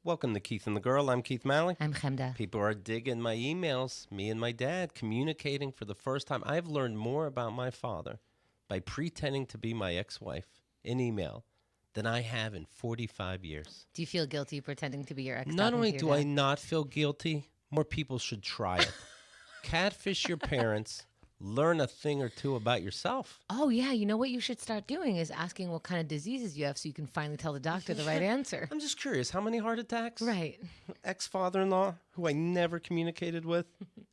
Welcome to Keith and the Girl. I'm Keith Malley. I'm Chemda. People are digging my emails. Me and my dad communicating for the first time. I've learned more about my father by pretending to be my ex-wife in email than I have in 45 years. Do you feel guilty pretending to be your ex? Not only do I not feel guilty, more people should try it. Catfish your parents. Learn a thing or two about yourself. Oh, yeah. You know what you should start doing is asking what kind of diseases you have so you can finally tell the doctor the right answer. I'm just curious, how many heart attacks? Right. Ex-father-in-law, who I never communicated with,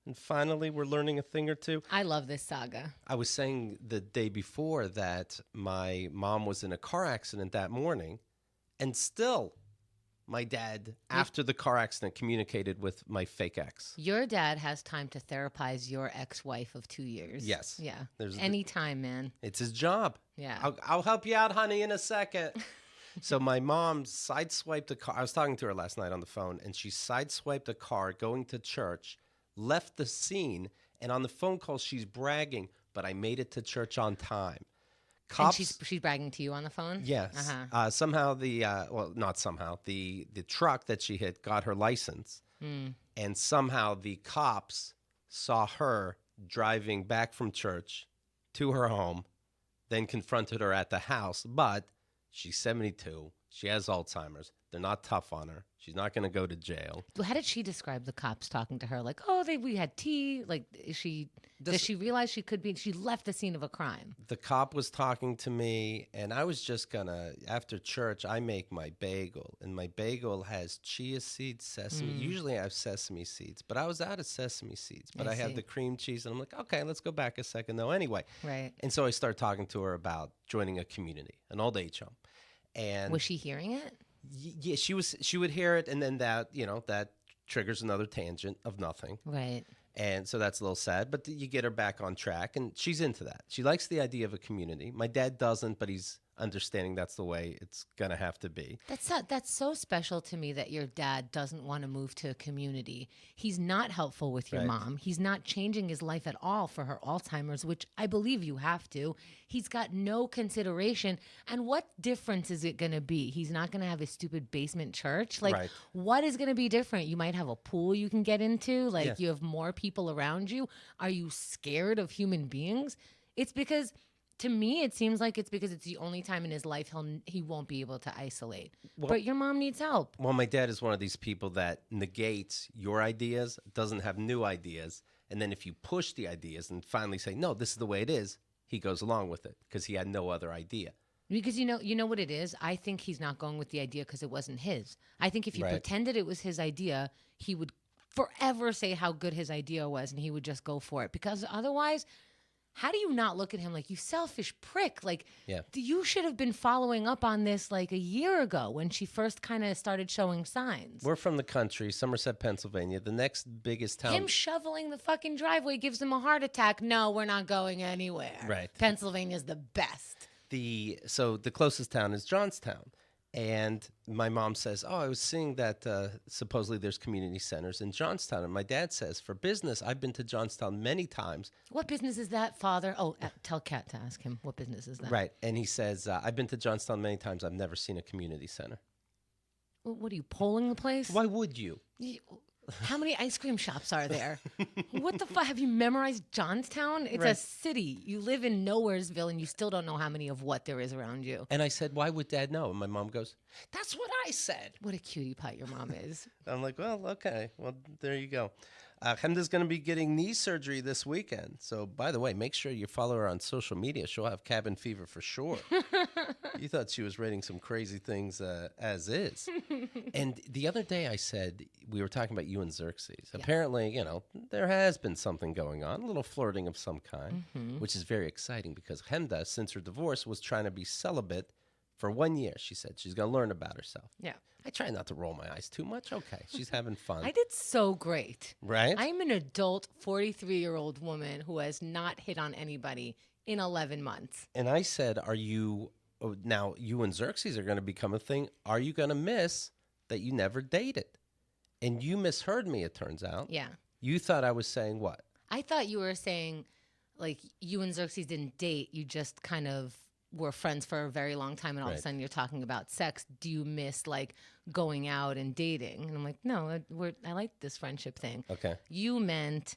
and finally we're learning a thing or two. I love this saga. I was saying the day before that my mom was in a car accident that morning, and still my dad, after the car accident, communicated with my fake ex. Your dad has time to therapize your ex-wife of 2 years. Yes. Yeah. There's anytime, man. It's his job. Yeah. I'll help you out, honey, in a second. So my mom sideswiped a car. I was talking to her last night on the phone, and she sideswiped a car going to church, left the scene, and on the phone call, she's bragging, but I made it to church on time. Cops, and she's bragging to you on the phone? Yes. Somehow not somehow, the truck that she hit got her license. And somehow the cops saw her driving back from church to her home, then confronted her at the house. But she's 72. She has Alzheimer's. They're not tough on her. She's not going to go to jail. Well, how did she describe the cops talking to her? Like, we had tea. Like, does she realize she left the scene of a crime? The cop was talking to me, and I was just going to, after church, I make my bagel. And my bagel has chia seeds, sesame. Usually I have sesame seeds, but I was out of sesame seeds. But I have the cream cheese, and I'm like, okay, let's go back a second, though. Anyway. Right. And so I started talking to her about joining a community, an old age home. And was she hearing it? Yeah, she would hear it, and then that triggers another tangent of nothing. Right. And so that's a little sad, but you get her back on track, and she's into that. She likes the idea of a community. My dad doesn't, but he's understanding that's the way it's going to have to be. That's so special to me that your dad doesn't want to move to a community. He's not helpful with your mom. He's not changing his life at all for her Alzheimer's, which I believe you have to. He's got no consideration. And what difference is it going to be? He's not going to have his stupid basement church. Like, what is going to be different? You might have a pool you can get into. Like, you have more people around you. Are you scared of human beings? It's because... To me, it seems like it's because it's the only time in his life he won't be able to isolate. Well, but your mom needs help. Well, my dad is one of these people that negates your ideas, doesn't have new ideas, and then if you push the ideas and finally say, no, this is the way it is, he goes along with it because he had no other idea. Because you know what it is? I think he's not going with the idea because it wasn't his. I think if he pretended it was his idea, he would forever say how good his idea was, and he would just go for it. Because otherwise... How do you not look at him like, you selfish prick? Like, you should have been following up on this like a year ago when she first kind of started showing signs. We're from the country, Somerset, Pennsylvania. The next biggest town. Him shoveling the fucking driveway gives him a heart attack. No, we're not going anywhere. Right. Pennsylvania's the best. So the closest town is Johnstown. And my mom says, I was seeing that supposedly there's community centers in Johnstown. And my dad says, for business, I've been to Johnstown many times. What business is that, Father? Oh, tell Kat to ask him, what business is that? Right. And he says, I've been to Johnstown many times. I've never seen a community center. Well, what are you, polling the place? Why would you? How many ice cream shops are there? What the fuck? Have you memorized Johnstown? It's a city. You live in Nowheresville, and you still don't know how many of what there is around you. And I said, why would Dad know? And my mom goes, that's what I said. What a cutie pie your mom is. I'm like, well, okay. Well, there you go. Chemda's going to be getting knee surgery this weekend. So, by the way, make sure you follow her on social media. She'll have cabin fever for sure. You thought she was writing some crazy things as is. And the other day I said, we were talking about you and Xerxes. Yeah. Apparently, there has been something going on, a little flirting of some kind, which is very exciting because Chemda, since her divorce, was trying to be celibate for 1 year. She said she's going to learn about herself. Yeah. I try not to roll my eyes too much. Okay, she's having fun. I did so great. Right? I'm an adult 43-year-old woman who has not hit on anybody in 11 months. And I said, now you and Xerxes are going to become a thing. Are you going to miss that you never dated? And you misheard me, it turns out. Yeah. You thought I was saying what? I thought you were saying, like, you and Xerxes didn't date. You just kind of were friends for a very long time and all of a sudden you're talking about sex, do you miss like going out and dating? And I'm like, no, I like this friendship thing. Okay. You meant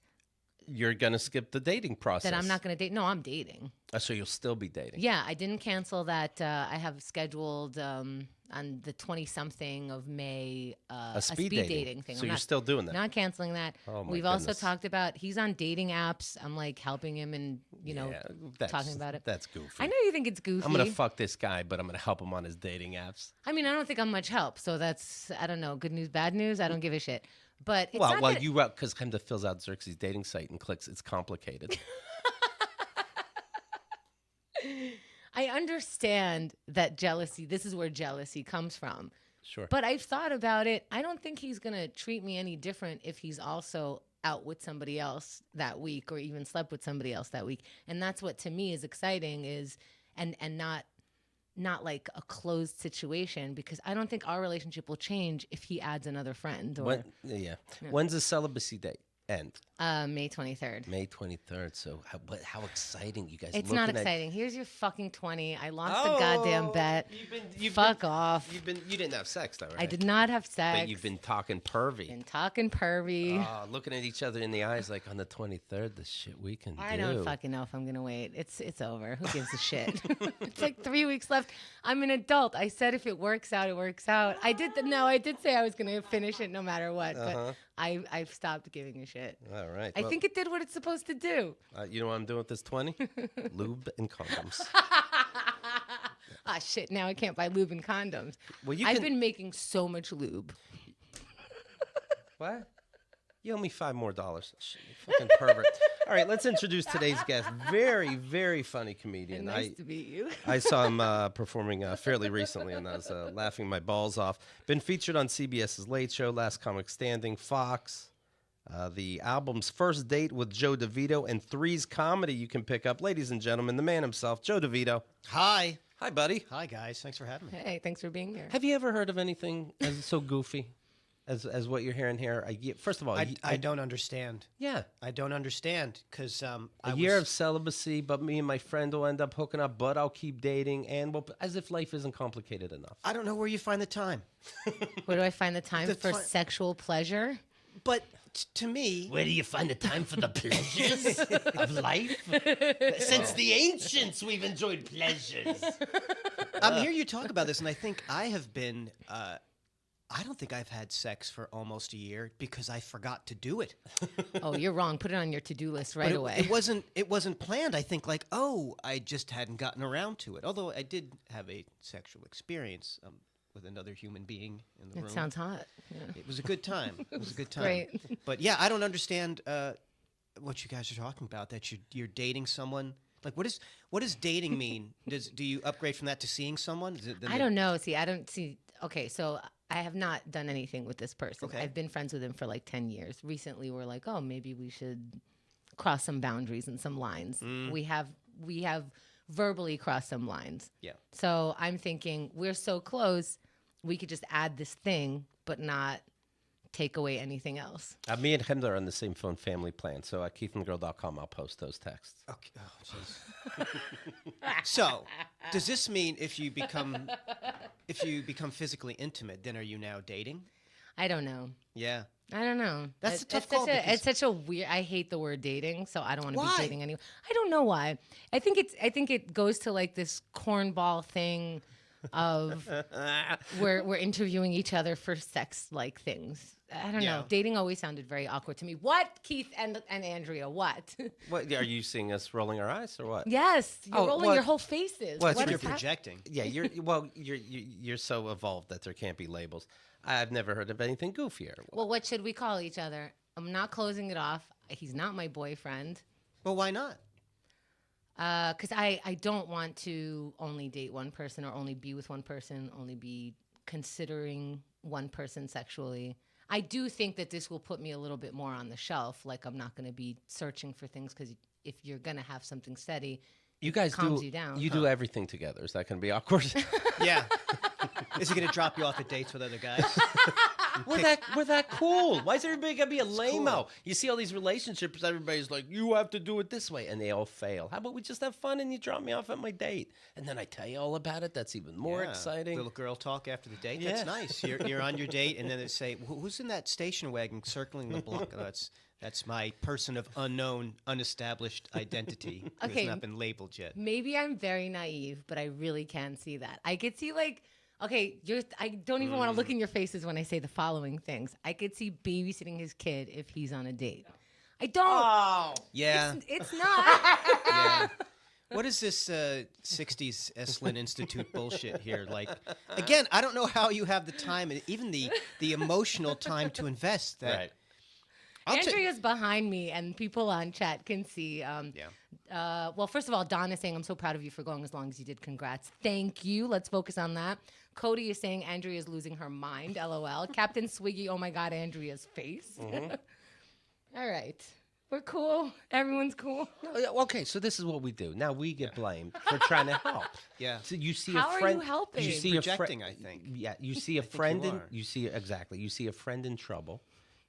you're going to skip the dating process. that I'm not going to date. No, I'm dating. So you'll still be dating. Yeah, I didn't cancel that. I have scheduled on the 20-something of May a speed dating thing. So you're still doing that? Not canceling that. Oh, my We've also talked about, he's on dating apps. I'm like helping him and, talking about it. That's goofy. I know you think it's goofy. I'm going to fuck this guy, but I'm going to help him on his dating apps. I mean, I don't think I'm much help. So that's, I don't know, good news, bad news. I don't give a shit. But it's not you because Hemda fills out Xerxes' dating site and clicks, it's complicated. I understand that jealousy, this is where jealousy comes from. Sure. But I've thought about it. I don't think he's going to treat me any different if he's also out with somebody else that week or even slept with somebody else that week. And that's what to me is exciting is and not like a closed situation, because I don't think our relationship will change if he adds another friend. Or When's the celibacy date end? May 23rd. May 23rd. So how exciting, you guys. It's not exciting. Here's your fucking 20. I lost the goddamn bet. Fuck off. You didn't have sex though, right? I did not have sex. But you've been talking pervy. Looking at each other in the eyes like on the 23rd, the shit we can do. I don't fucking know if I'm going to wait. It's over. Who gives a shit? It's like 3 weeks left. I'm an adult. I said if it works out, it works out. I did say I was going to finish it no matter what, but I've stopped giving a shit. All right. I think it did what it's supposed to do. You know what I'm doing with this 20? Lube and condoms. Ah, shit. Now I can't buy lube and condoms. Well, I've been making so much lube. What? You owe me $5 more. Shit, you fucking pervert. All right, let's introduce today's guest. Very, very funny comedian. Nice to meet you. I saw him performing fairly recently, and I was laughing my balls off. Been featured on CBS's Late Show, Last Comic Standing, Fox. The album's First Date with Joe DeVito, and Three's Comedy you can pick up. Ladies and gentlemen, the man himself, Joe DeVito. Hi. Hi, buddy. Hi, guys. Thanks for having me. Hey, thanks for being here. Have you ever heard of anything as so goofy as what you're hearing here? First of all, I don't understand. Yeah. I don't understand because a year of celibacy, but me and my friend will end up hooking up, but I'll keep dating, and as if life isn't complicated enough. I don't know where you find the time. Where do I find the time for sexual pleasure? But to me... Where do you find the time for the pleasures of life? Since the ancients, we've enjoyed pleasures. I'm hearing you talk about this, and I think I have been... I don't think I've had sex for almost a year because I forgot to do it. Oh, you're wrong. Put it on your to-do list right away. It wasn't planned. I think I just hadn't gotten around to it. Although I did have a sexual experience with another human being in the room. It sounds hot. Yeah. It was a good time. It was a good time. Great. But yeah, I don't understand what you guys are talking about. That you're dating someone. Like, what does dating mean? Do you upgrade from that to seeing someone? I don't know. See, I don't see. Okay, so I have not done anything with this person. Okay. I've been friends with him for like 10 years. Recently, we're like, oh, maybe we should cross some boundaries and some lines. We have verbally crossed some lines. Yeah. So I'm thinking we're so close, we could just add this thing, but not take away anything else. Me and Hemda are on the same phone family plan, so at keithandgirl.com, I'll post those texts. Okay. Oh, jeez. So, does this mean if you become physically intimate, then are you now dating? I don't know. Yeah. I don't know. That's a tough call. It's such a weird. I hate the word dating, so I don't want to be Why? dating anyone. I don't know why. I think it goes to like this cornball thing of we're interviewing each other for sex like things. I don't know. Dating always sounded very awkward to me. What, Keith and Andrea? What? What are you seeing us rolling our eyes or what? Yes, you're rolling your whole faces. Well, What you're projecting. Yeah, you're so evolved that there can't be labels. I've never heard of anything goofier. Well, what should we call each other? I'm not closing it off. He's not my boyfriend. Well, why not? Because I don't want to only date one person or only be with one person, only be considering one person sexually. I do think that this will put me a little bit more on the shelf. Like I'm not going to be searching for things because if you're going to have something steady, you guys calms you down. You do everything together. Is that going to be awkward? Yeah. Is he going to drop you off at dates with other guys? We're that cool. Why is everybody gotta be a lame-o? You see all these relationships, everybody's like, you have to do it this way, and they all fail. How about we just have fun and you drop me off at my date? And then I tell you all about it. That's even more exciting. Little girl talk after the date. That's nice. You're on your date, and then they say, who's in that station wagon circling the block? Oh, that's my person of unknown, unestablished identity who has not been labeled yet. Maybe I'm very naive, but I really can see that. I could see I don't even want to look in your faces when I say the following things. I could see babysitting his kid if he's on a date. I don't. Oh, yeah. It's not. Yeah. What is this 60s Esalen Institute bullshit here? Like, again, I don't know how you have the time, and even the emotional time to invest that. Right. Andrea's behind me, and people on chat can see. Well, first of all, Don is saying, I'm so proud of you for going as long as you did. Congrats. Thank you. Let's focus on that. Cody is saying Andrea's losing her mind. LOL. Captain Swiggy, oh my God, Andrea's face. All right. We're cool. Everyone's cool. Okay, so this is what we do. Now we get blamed for trying to help. Yeah. So you see How a friend. are you helping? You see projecting, I think. Yeah, you see a friend you in. are. You see exactly. You see a friend in trouble.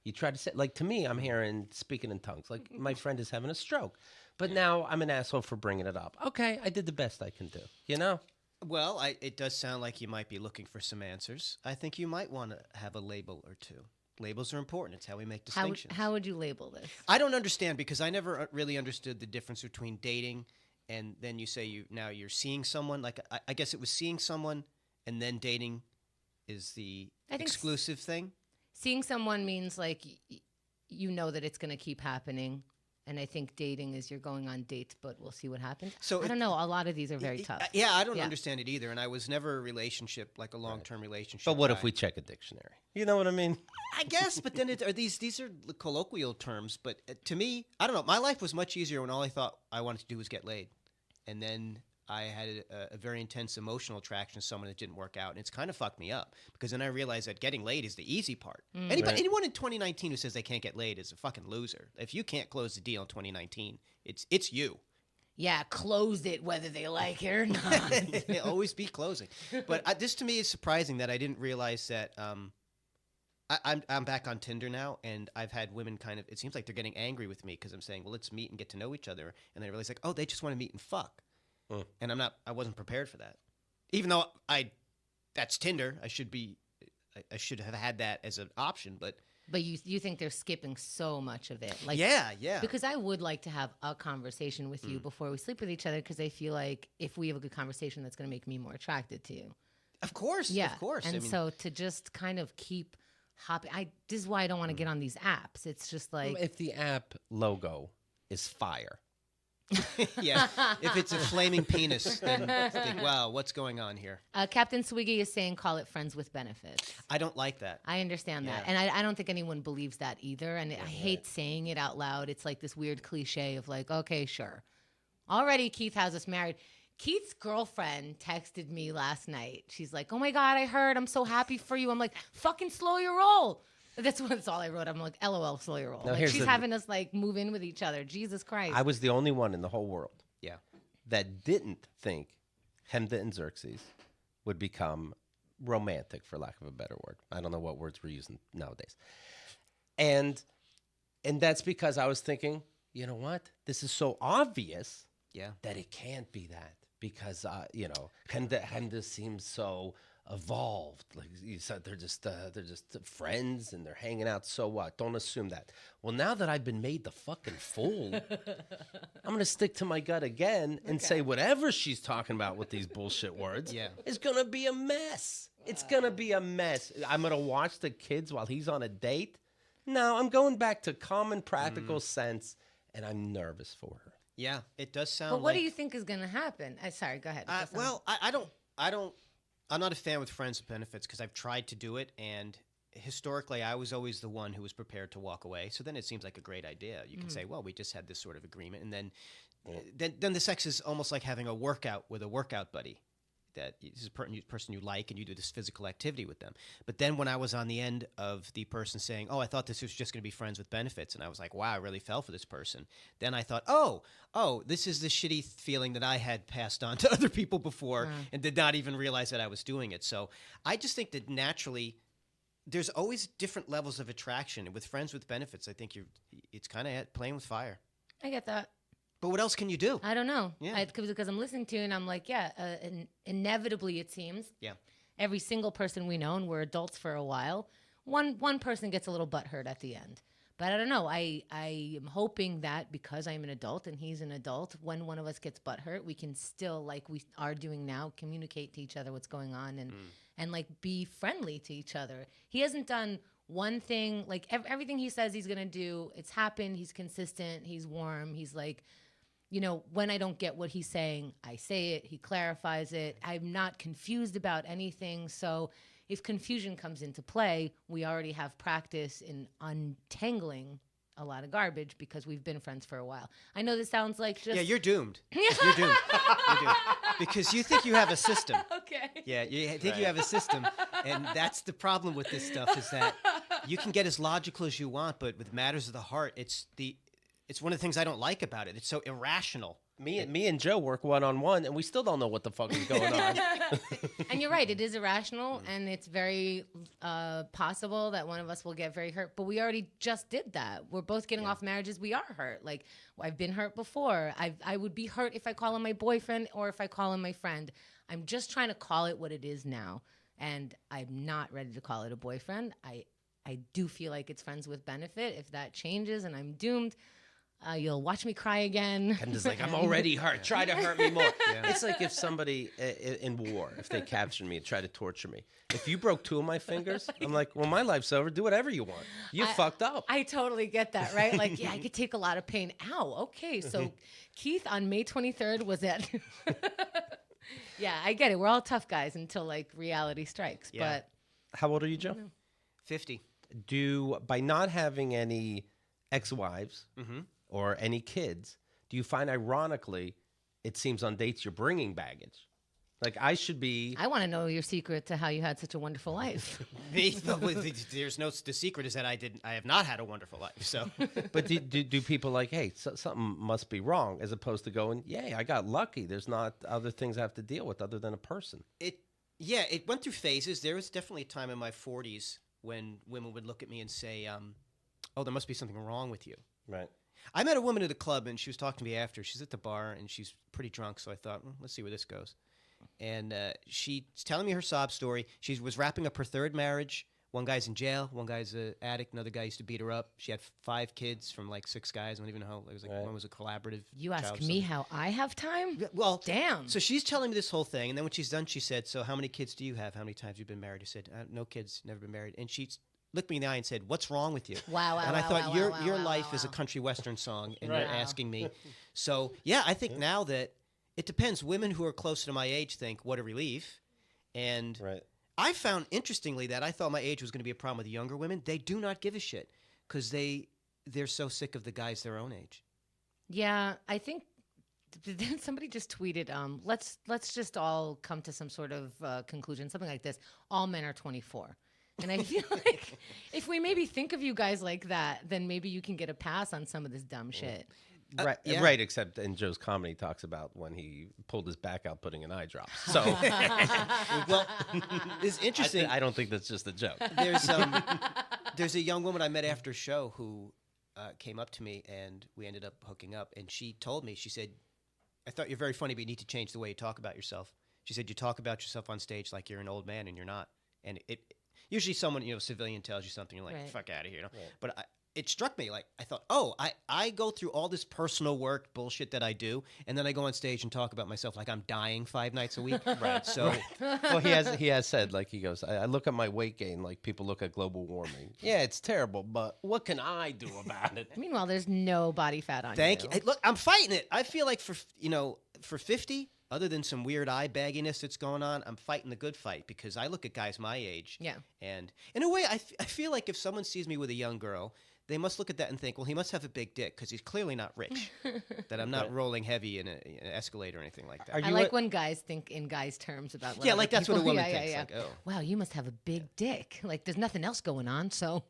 You try to say, like, to me, I'm hearing speaking in tongues. Like, my friend is having a stroke. But now I'm an asshole for bringing it up. Okay, I did the best I can do, you know? Well, it does sound like you might be looking for some answers. I think you might want to have a label or two. Labels are important. It's how we make distinctions. How would you label this? I don't understand because I never really understood the difference between dating and then you say you're seeing someone. Like, I guess it was seeing someone and then dating is the exclusive thing. Seeing someone means like you know that it's going to keep happening. And I think dating is you're going on dates, but we'll see what happens. So I don't know. A lot of these are very tough. Yeah, I don't understand it either. And I was never a relationship, like a long-term relationship. But what if we check a dictionary? You know what I mean? I guess, but then these are colloquial terms. But to me, I don't know. My life was much easier when all I thought I wanted to do was get laid. And then I had a very intense emotional attraction to someone that didn't work out. And it's kind of fucked me up because then I realized that getting laid is the easy part. Anyone in 2019 who says they can't get laid is a fucking loser. If you can't close the deal in 2019, it's you. Yeah, close it whether they like it or not. Always be closing. But this to me is surprising that I didn't realize that I'm back on Tinder now, and I've had women kind of, it seems like they're getting angry with me because I'm saying, well, let's meet and get to know each other. And they realize like, oh, they just want to meet and fuck. And I wasn't prepared for that. Even though that's Tinder, I should have had that as an option, but you think they're skipping so much of it. Like yeah. Because I would like to have a conversation with you before we sleep with each other because I feel like if we have a good conversation, that's going to make me more attracted to you. Of course, yeah. Of course. And so to just kind of keep hopping, this is why I don't want to get on these apps. It's just like if the app logo is fire. Yeah, if it's a flaming penis, then think, wow, what's going on here? Captain Swiggy is saying call it friends with benefits. I don't like that. I understand that. And I don't think anyone believes that either. And I hate saying it out loud. It's like this weird cliche of like, okay, sure. Already Keith has us married. Keith's girlfriend texted me last night. She's like, oh my God, I heard. I'm so happy for you. I'm like, fucking slow your roll. That's all I wrote. I'm like, LOL, slow your roll. Like she's having us like move in with each other. Jesus Christ. I was the only one in the whole world Yeah. that didn't think Hemda and Xerxes would become romantic, for lack of a better word. I don't know what words we're using nowadays. And that's because I was thinking, you know what? This is so obvious that it can't be that because, Hemda seems so evolved. Like you said, they're just friends and they're hanging out. So what? Don't assume that. Well, now that I've been made the fucking fool, I'm going to stick to my gut again and say whatever she's talking about with these bullshit words is going to be a mess. It's going to be a mess. I'm going to watch the kids while he's on a date. No, I'm going back to common practical sense, and I'm nervous for her. Yeah, it does sound. But what do you think is going to happen? Sorry, go ahead. Well, I don't. I'm not a fan with friends with benefits because I've tried to do it, and historically, I was always the one who was prepared to walk away. So then it seems like a great idea. You can say, well, we just had this sort of agreement, and then the sex is almost like having a workout with a workout buddy. That is a person you like, and you do this physical activity with them. But then when I was on the end of the person saying, oh, I thought this was just going to be friends with benefits, and I was like, wow, I really fell for this person. Then I thought, oh, this is the shitty feeling that I had passed on to other people before and did not even realize that I was doing it. So I just think that naturally there's always different levels of attraction. And with friends with benefits, I think it's kind of playing with fire. I get that. But what else can you do? I don't know. Yeah. Because I'm listening to you and I'm like, inevitably it seems. Yeah. Every single person we know, and we're adults for a while, one person gets a little butthurt at the end. But I don't know. I am hoping that because I'm an adult and he's an adult, when one of us gets butthurt, we can still, like we are doing now, communicate to each other what's going on and like be friendly to each other. He hasn't done one thing, like everything he says he's going to do, it's happened. He's consistent. He's warm. He's like, you know, when I don't get what he's saying, I say it. He clarifies it. I'm not confused about anything. So if confusion comes into play, we already have practice in untangling a lot of garbage because we've been friends for a while. I know this sounds like just... Yeah, you're doomed. You're doomed. You're doomed. Because you think you have a system. Okay. Yeah, you think you have a system. And that's the problem with this stuff is that you can get as logical as you want, but with matters of the heart, it's one of the things I don't like about it. It's so irrational. Me and Joe work one-on-one, and we still don't know what the fuck is going on. And you're right. It is irrational, and it's very possible that one of us will get very hurt. But we already just did that. We're both getting off marriages. We are hurt. Like, I've been hurt before. I would be hurt if I call him my boyfriend or if I call him my friend. I'm just trying to call it what it is now, and I'm not ready to call it a boyfriend. I do feel like it's friends with benefit. If that changes and I'm doomed... you'll watch me cry again. And just like, I'm already hurt. Try to hurt me more. Yeah. It's like if somebody in war, if they captured me and tried to torture me. If you broke 2 of my fingers, I'm like, well, my life's over. Do whatever you want. You fucked up. I totally get that, right? Like, yeah, I could take a lot of pain. Ow, okay. So Keith on May 23rd was at... Yeah, I get it. We're all tough guys until, like, reality strikes. Yeah. But How old are you, Joe? 50. By not having any ex-wives... or any kids, do you find ironically, it seems on dates you're bringing baggage? Like I should be... I want to know your secret to how you had such a wonderful life. There's no... The secret is that I have not had a wonderful life, so... But do people like, hey, something must be wrong, as opposed to going, yay, I got lucky. There's not other things I have to deal with other than a person. It went through phases. There was definitely a time in my 40s when women would look at me and say, oh, there must be something wrong with you. Right. I met a woman at a club, and she was talking to me after. She's at the bar, and she's pretty drunk, so I thought, let's see where this goes. And she's telling me her sob story. She was wrapping up her 3rd marriage. One guy's in jail. One guy's an addict. Another guy used to beat her up. She had 5 kids from, like, 6 guys. I don't even know how. It was like One was a collaborative. You ask me how I have time? Well, damn. So she's telling me this whole thing, and then when she's done, she said, so how many kids do you have? How many times have you been married? I said, no kids, never been married. And she looked me in the eye and said, what's wrong with you? Wow. And I thought, your life is a country western song, and you're asking me. So, yeah, I think now that it depends. Women who are closer to my age think, what a relief. And I found, interestingly, that I thought my age was going to be a problem with the younger women. They do not give a shit because they're so sick of the guys their own age. Yeah, I think somebody just tweeted, let's just all come to some sort of conclusion, something like this. All men are 24. And I feel like if we maybe think of you guys like that, then maybe you can get a pass on some of this dumb shit. Right, except in Joe's comedy talks about when he pulled his back out putting an eye drop. So, well, it's interesting. I don't think that's just a joke. There's a young woman I met after a show who came up to me, and we ended up hooking up. And she told me, she said, I thought you're very funny, but you need to change the way you talk about yourself. She said, you talk about yourself on stage like you're an old man, and you're not. And usually someone, civilian tells you something, you're like, fuck out of here. But it struck me, like, I thought, I go through all this personal work bullshit that I do, and then I go on stage and talk about myself like I'm dying 5 nights a week. Right. So, well, he has said, like, he goes, I look at my weight gain like people look at global warming. Yeah, it's terrible, but what can I do about it? Meanwhile, there's no body fat on you. Thank you. Hey, look, I'm fighting it. I feel like for 50, other than some weird eye bagginess that's going on, I'm fighting the good fight because I look at guys my age. Yeah. And in a way, I feel like if someone sees me with a young girl, they must look at that and think, well, he must have a big dick because he's clearly not rich. That I'm not rolling heavy in an Escalade or anything like that. I like when guys think in guys' terms about what like that's people. what a woman thinks. Yeah. Like, oh. Wow, you must have a big dick. Like, there's nothing else going on, so.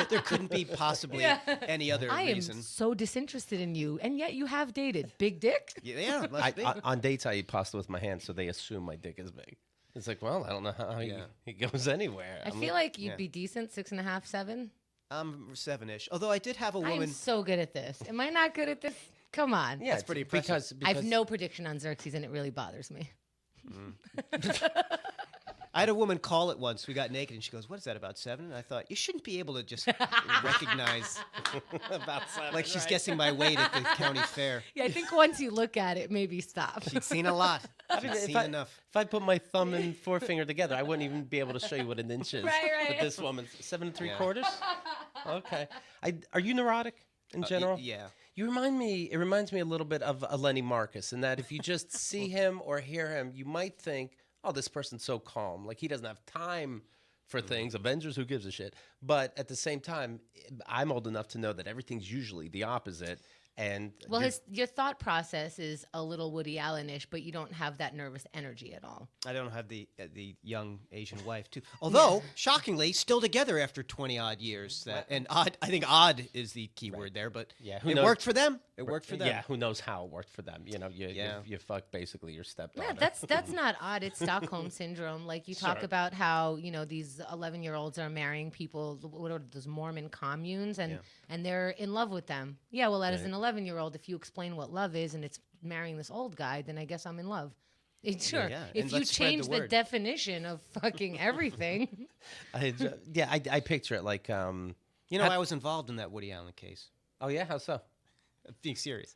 There couldn't be possibly any other reason. I am so disinterested in you, and yet you have dated. Big dick? Yeah, must be. On dates, I eat pasta with my hands, so they assume my dick is big. It's like, well, I don't know how Yeah. he goes anywhere. I feel like you'd be decent, 6.5, 7. I'm 7-ish. Although I did have a I'm woman. so good at this. Am I not good at this? Come on. yeah, That's it's pretty impressive. because I have no prediction on Xerxes, and it really bothers me. I had a woman call it once. We got naked, and she goes, "What is that, about 7?" And I thought, you shouldn't be able to just recognize, about 7, like she's right? guessing my weight at the county fair. Yeah, I think once you look at it, maybe stop. She'd seen a lot. She'd If seen enough. If I put my thumb and forefinger together, I wouldn't even be able to show you what an inch is. Right. But this woman's 7 3/4. Yeah. Okay. Are you neurotic in general? Yeah. You remind me. It reminds me a little bit of a Lenny Marcus, in that if you just see him or hear him, you might think, "Oh, this person's so calm. Like he doesn't have time for things." Avengers, who gives a shit? But at the same time, I'm old enough to know that everything's usually the opposite. And Well, your thought process is a little Woody Allen-ish, but you don't have that nervous energy at all. I don't have the young Asian wife too. Although shockingly, still together after 20-odd years. And odd. I think odd is the key word there. But Yeah, it worked for them. It worked for them. yeah, who knows how it worked for them? You know, you fuck basically your stepdaughter. Yeah, that's not odd. It's Stockholm syndrome. Like you talk Sure. about how these 11-year-olds are marrying people. What are those Mormon communes, and they're in love with them. Yeah, well, as an 11-year-old, if you explain what love is and it's marrying this old guy, then I guess I'm in love. Sure. Yeah, If and you let's spread change the the word. definition of fucking everything. I picture it like, You know, I was involved in that Woody Allen case. oh yeah, how so? I'm being serious.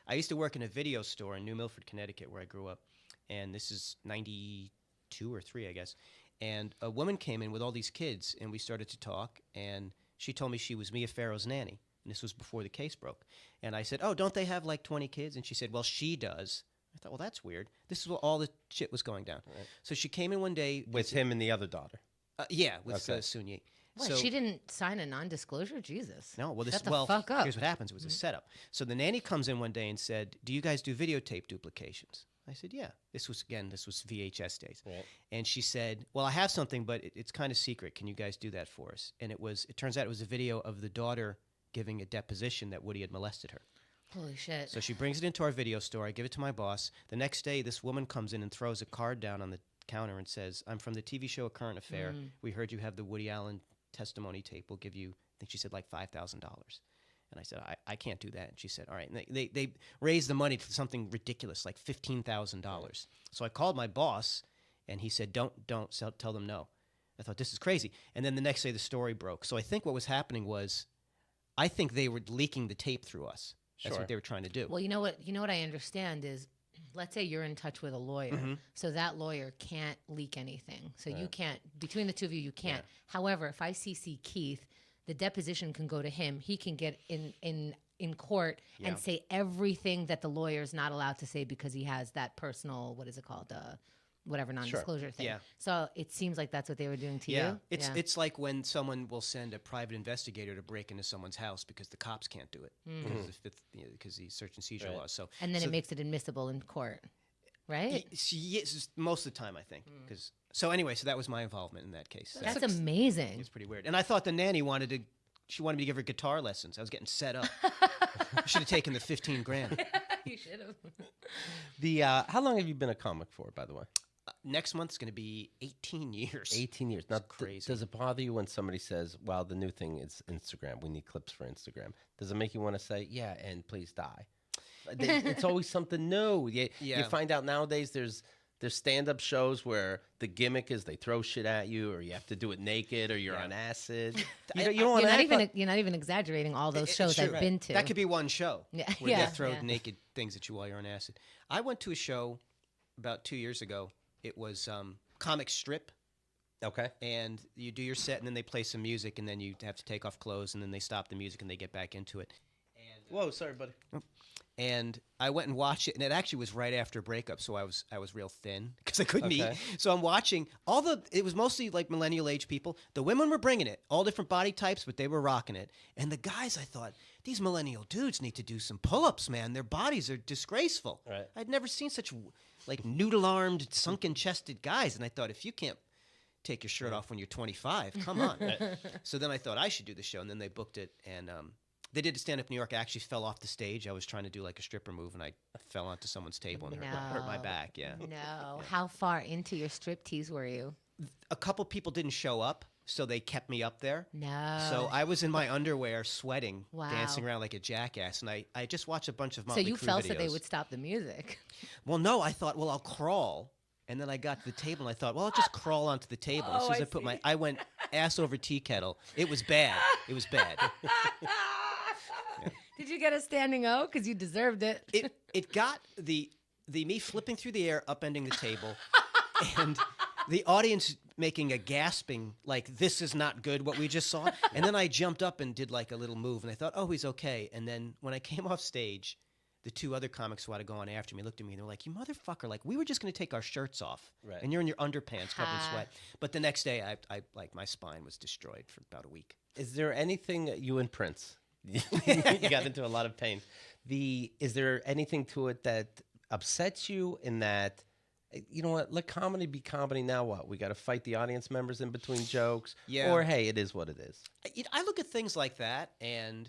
I used to work in a video store in New Milford, Connecticut, where I grew up. And this is 92 or 3, I guess. And a woman came in with all these kids, and we started to talk. And she told me she was Mia Farrow's nanny. And this was before the case broke. And I said, "Oh, don't they have like 20 kids?" And she said, "Well, she does." I thought, well, that's weird. This is where all the shit was going down. Right. So she came in one day. With him and the other daughter. With Okay. Sun-Yi. What, So- she didn't sign a non-disclosure? Jesus. No, well, Shut the fuck up. here's what happens. It was a setup. So the nanny comes in one day and said, "Do you guys do videotape duplications?" I said, "Yeah." This was VHS days. Right. And she said, "Well, I have something, but it's kind of secret. Can you guys do that for us?" And it turns out it was a video of the daughter giving a deposition that Woody had molested her. Holy shit. So she brings it into our video store. I give it to my boss. The next day, this woman comes in and throws a card down on the counter and says, "I'm from the TV show A Current Affair. We heard you have the Woody Allen testimony tape. We'll give you," I think she said, like $5,000. And I said, I can't do that. And she said, all right. And they raised the money to something ridiculous, like $15,000. So I called my boss, and he said, don't tell them no. I thought, this is crazy. And then the next day, the story broke. So I think what was happening was, I think they were leaking the tape through us. That's Sure. what they were trying to do. Well, you know what I understand is, let's say you're in touch with a lawyer, so that lawyer can't leak anything. So you can't, between the two of you, you can't. However, if I CC Keith, the deposition can go to him. He can get in court and say everything that the lawyer is not allowed to say because he has that personal, what is it called? Whatever non-disclosure thing. Yeah. So it seems like that's what they were doing to you. It's like when someone will send a private investigator to break into someone's house because the cops can't do it because the search and seizure laws. So And then it makes it admissible in court, right? yes, most of the time I think. So anyway, so that was my involvement in that case. That's amazing. It's pretty weird. And I thought the nanny wanted me to give her guitar lessons. I was getting set up. I should have taken the $15,000. You should have. How long have you been a comic for, by the way? Next month's going to be 18 years. 18 years. Now, crazy. Does it bother you when somebody says, "Well, the new thing is Instagram. We need clips for Instagram"? Does it make you want to say, "Yeah, and please die"? It's always something new. You find out nowadays there's stand-up shows where the gimmick is they throw shit at you, or you have to do it naked, or you're on acid. You don't want to. You're not even exaggerating all those shows It's I've true. been to. That could be one show Yeah. where Yeah. they throw Yeah. naked things at you while you're on acid. I went to a show about 2 years ago. It was comic strip, Okay. and you do your set, and then they play some music, and then you have to take off clothes, and then they stop the music, and they get back into it. And, Whoa, sorry, buddy. And I went and watched it, and it actually was right after a breakup, so I was real thin because I couldn't Okay. eat. So I'm watching it was mostly like millennial age people. The women were bringing it, all different body types, but they were rocking it. And the guys, I thought, these millennial dudes need to do some pull-ups, man. Their bodies are disgraceful. Right. I'd never seen such like noodle-armed, sunken-chested guys, and I thought, if you can't take your shirt off when you're 25, come on. So then I thought I should do the show, and then they booked it, and They did a stand-up in New York. I actually fell off the stage. I was trying to do like a stripper move, and I fell onto someone's table and hurt my back. Yeah. No. How far into your striptease were you? A couple people didn't show up, so they kept me up there. No. So I was in my underwear, sweating, Wow. dancing around like a jackass, and I just watched a bunch of So Motley you Crue felt videos. that they would stop the music. Well, no, I thought, well, I'll crawl. And then I got to the table, and I thought, well, I'll just crawl onto the table. As soon as I went ass over tea kettle. It was bad. It was bad. Did you get a standing O? Because you deserved it. It got the me flipping through the air, upending the table, and the audience making a gasping, like, this is not good, what we just saw. And then I jumped up and did like a little move, and I thought, oh, he's okay. And then when I came off stage, the two other comics who had to go on after me looked at me and they were like, you motherfucker, like, we were just going to take our shirts off. Right. And you're in your underpants covered in sweat. But the next day, I like, my spine was destroyed for about a week. Is there anything you and Prince? You got into a lot of pain. Is there anything to it that upsets you in that, you know what, let comedy be comedy, now what? We got to fight the audience members in between jokes? Yeah. Or, hey, it is what it is. I look at things like that, and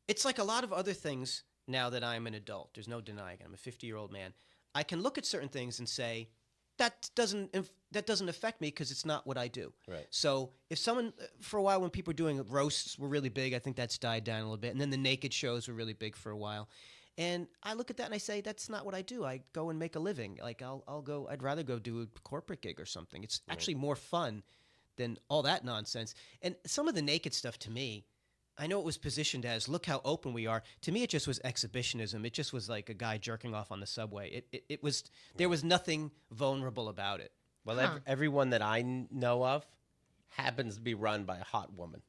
it's like a lot of other things now that I'm an adult. There's no denying it. I'm a 50-year-old man. I can look at certain things and say, that doesn't affect me because it's not what I do. Right. So if someone, for a while when people were doing roasts were really big, I think that's died down a little bit. And then the naked shows were really big for a while. And I look at that and I say, that's not what I do. I go and make a living. Like I'd rather go do a corporate gig or something. It's actually more fun than all that nonsense. And some of the naked stuff to me, I know it was positioned as, look how open we are. To me, it just was exhibitionism. It just was like a guy jerking off on the subway. It was, there was nothing vulnerable about it. Well, everyone that I know of happens to be run by a hot woman.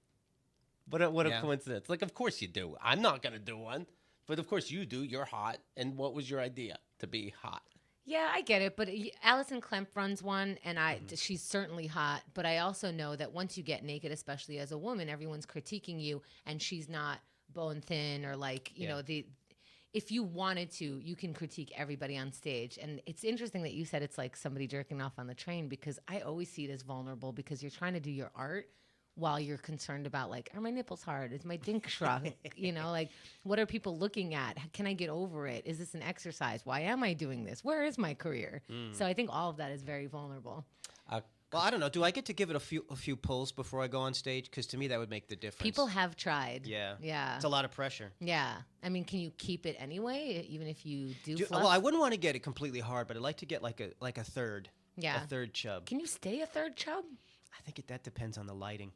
What a coincidence. Like, of course you do. I'm not going to do one. But of course you do. You're hot. And what was your idea? To be hot. Yeah, I get it, but Alison Klemp runs one, and she's certainly hot. But I also know that once you get naked, especially as a woman, everyone's critiquing you, and she's not bone thin or like you know the. If you wanted to, you can critique everybody on stage, and it's interesting that you said it's like somebody jerking off on the train because I always see it as vulnerable because you're trying to do your art while you're concerned about, like, are my nipples hard? Is my dink shrunk? You know, like, what are people looking at? Can I get over it? Is this an exercise? Why am I doing this? Where is my career? So I think all of that is very vulnerable. Well, I don't know. Do I get to give it a few pulls before I go on stage? Because to me, that would make the difference. People have tried. Yeah. Yeah. It's a lot of pressure. Yeah. I mean, can you keep it anyway, even if you do fluff? Well, I wouldn't want to get it completely hard, but I'd like to get like a third. Yeah. A third chub. Can you stay a third chub? I think that depends on the lighting.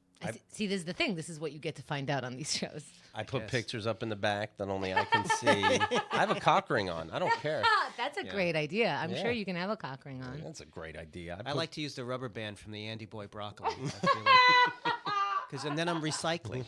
See, this is the thing. This is what you get to find out on these shows. I put pictures up in the back that only I can see. I have a cock ring on. I don't care. That's a great idea. I'm sure you can have a cock ring on. That's a great idea. I like to use the rubber band from the Andy Boy Broccoli. Because then I'm recycling.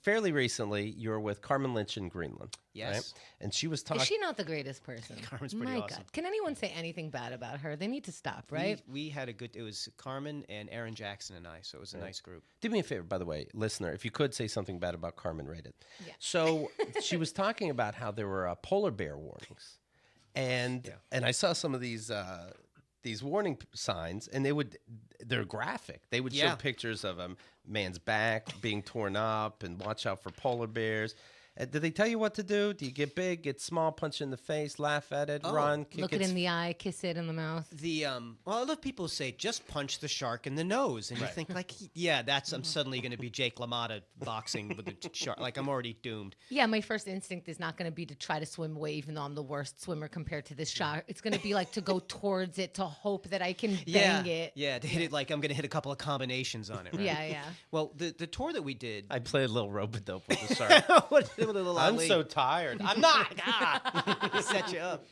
Fairly recently, you were with Carmen Lynch in Greenland. Yes. Right? And she was talking. Is she not the greatest person? Carmen's pretty My awesome. God. Can anyone say anything bad about her? They need to stop, right? We had it was Carmen and Aaron Jackson and I, so it was a nice group. Do me a favor, by the way, listener, if you could say something bad about Carmen, rate it. Yeah. So she was talking about how there were polar bear warnings. And I saw some of these warning signs, and they're graphic. They would show pictures of a man's back being torn up and watch out for polar bears. Did they tell you what to do? Do you get big, get small, punch in the face, laugh at it, run, kick Look it in the eye, kiss it in the mouth. Well, a lot of people say just punch the shark in the nose, and you think like, I'm suddenly going to be Jake LaMotta boxing with a shark. Like I'm already doomed. Yeah, my first instinct is not going to be to try to swim away, even though I'm the worst swimmer compared to this shark. It's going to be like to go towards it to hope that I can bang it. Yeah, to hit it like I'm going to hit a couple of combinations on it. Right? Yeah. Well, the tour that we did, I played a little rope-a-dope with the shark. I'm so tired. I'm not. Set you up.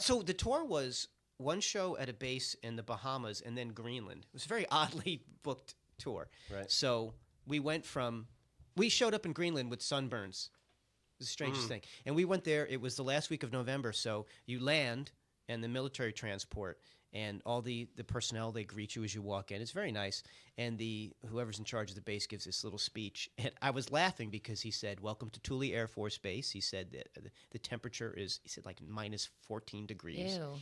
So the tour was one show at a base in the Bahamas and then Greenland. It was a very oddly booked tour. Right. So we showed up in Greenland with sunburns. It was the strangest thing. And we went there. It was the last week of November. So you land and the military transport and all the personnel, they greet you as you walk in. It's very nice. And whoever's in charge of the base gives this little speech. And I was laughing because he said, "Welcome to Thule Air Force Base." He said that the temperature is, he said, like minus 14 degrees. Ew.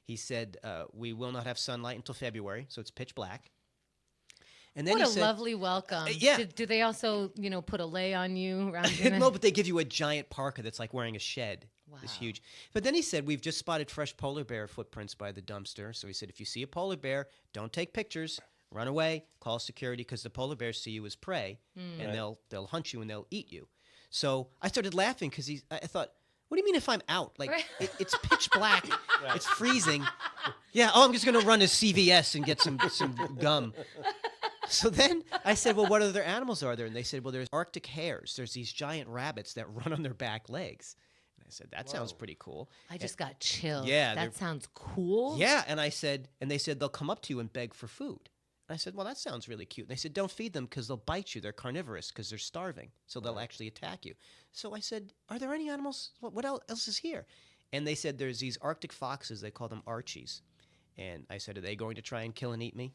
He said, "We will not have sunlight until February, so it's pitch black." And then What he a said, lovely welcome. yeah. Do they also, put a lei on you around your neck? No, but they give you a giant parka that's like wearing a shed. Wow. It's huge. But then he said, we've just spotted fresh polar bear footprints by the dumpster. So he said, if you see a polar bear, don't take pictures. Run away. Call security because the polar bears see you as prey, and they'll hunt you and they'll eat you. So I started laughing because I thought, what do you mean if I'm out? Like it's pitch black. It's freezing. Yeah. Oh, I'm just gonna run to CVS and get some gum. So then I said, well, what other animals are there? And they said, well, there's Arctic hares. There's these giant rabbits that run on their back legs. And I said, that sounds pretty cool. I just got chills. Yeah, That sounds cool. Yeah. And they said they'll come up to you and beg for food. And I said, well, that sounds really cute. And they said, don't feed them because they'll bite you. They're carnivorous because they're starving. So they'll actually attack you. So I said, are there any animals? What else is here? And they said, there's these Arctic foxes. They call them Archies. And I said, are they going to try and kill and eat me?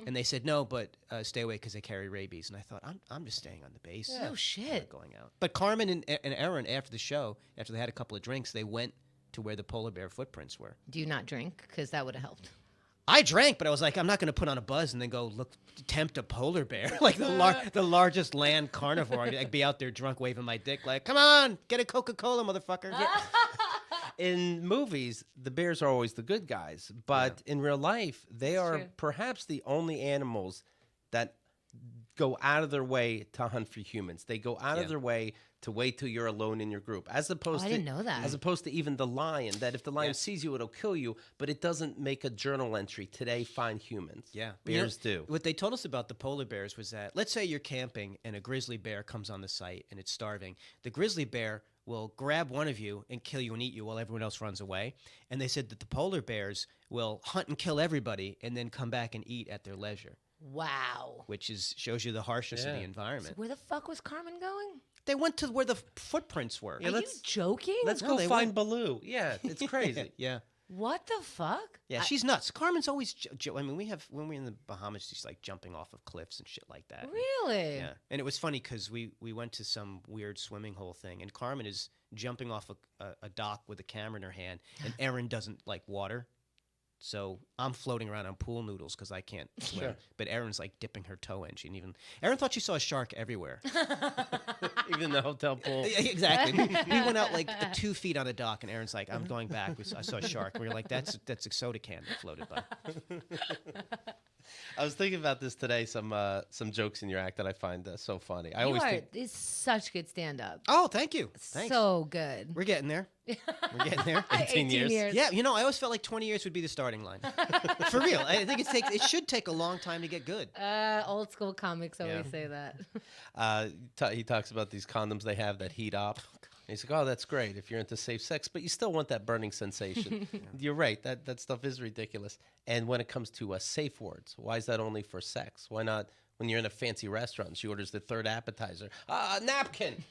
And they said, no, but stay away because they carry rabies. And I thought, I'm just staying on the base. No shit. I'm not going out. But Carmen and Aaron, after the show, after they had a couple of drinks, they went to where the polar bear footprints were. Do you not drink? Because that would have helped. I drank, but I was like, I'm not going to put on a buzz and then go tempt a polar bear, like the largest land carnivore. I'd be out there drunk, waving my dick, like, come on, get a Coca-Cola, motherfucker. In movies, the bears are always the good guys, but in real life, they are true. perhaps the only animals that go out of their way to hunt for humans. They go out of their way to wait till you're alone in your group, as opposed I didn't know that. as opposed to even the lion. That if the lion sees you, it'll kill you, but it doesn't make a journal entry. Today, find humans. Yeah. Bears do. What they told us about the polar bears was that, let's say you're camping and a grizzly bear comes on the site and it's starving. The grizzly bear will grab one of you and kill you and eat you while everyone else runs away. And they said that the polar bears will hunt and kill everybody and then come back and eat at their leisure. Wow. Which shows you the harshness of the So environment. where the fuck was Carmen going? They went to where the footprints were. Are you joking? Let's No, go they find Baloo. Yeah, it's crazy. Yeah. What the fuck? Yeah, she's nuts. Carmen's always. I mean, when we're in the Bahamas, she's like jumping off of cliffs and shit like that. Really? Yeah, and it was funny because we went to some weird swimming hole thing, and Carmen is jumping off a dock with a camera in her hand, and Erin doesn't like water, so I'm floating around on pool noodles because I can't swim. Sure. But Erin's like dipping her toe in. Erin thought she saw a shark everywhere. Even in the hotel pool. Exactly. We went out like 2 feet on a dock, and Erin's like, "I'm going back." I saw a shark. We were like, "That's a soda can that floated by." I was thinking about this today. Some jokes in your act that I find so funny. I always think It's such good stand up. Oh, thank you. Thanks. So good. We're getting there. We're getting there. 18 years. Yeah, I always felt like 20 years would be the starting line. For real. I think it should take a long time to get good. Old school comics always say that. He talks about these condoms they have that heat up. He's like, oh, that's great if you're into safe sex, but you still want that burning sensation. You're right. That stuff is ridiculous. And when it comes to safe words, why is that only for sex? Why not when you're in a fancy restaurant? She orders the third appetizer. Napkin.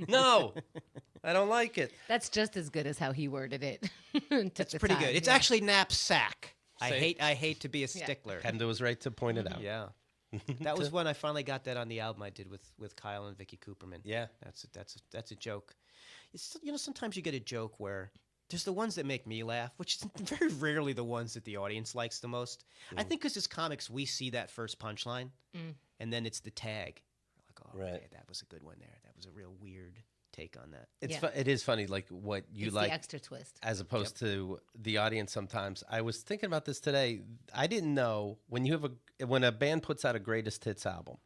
No, I don't like it. That's just as good as how he worded it. That's pretty good. It's actually knapsack. I Safe. hate to be a stickler. Kenda was right to point it out. Yeah. That was when I finally got that on the album I did with Kyle and Vicky Cooperman. Yeah. That's a joke. It's, sometimes you get a joke where there's the ones that make me laugh, which is very rarely the ones that the audience likes the most. I think because as comics, we see that first punchline, and then it's the tag. We're like, oh, okay, that was a good one there. That was a real weird take on that. It is funny, like what you it's like the extra twist. as opposed to the audience sometimes. I was thinking about this today. I didn't know when a band puts out a greatest hits album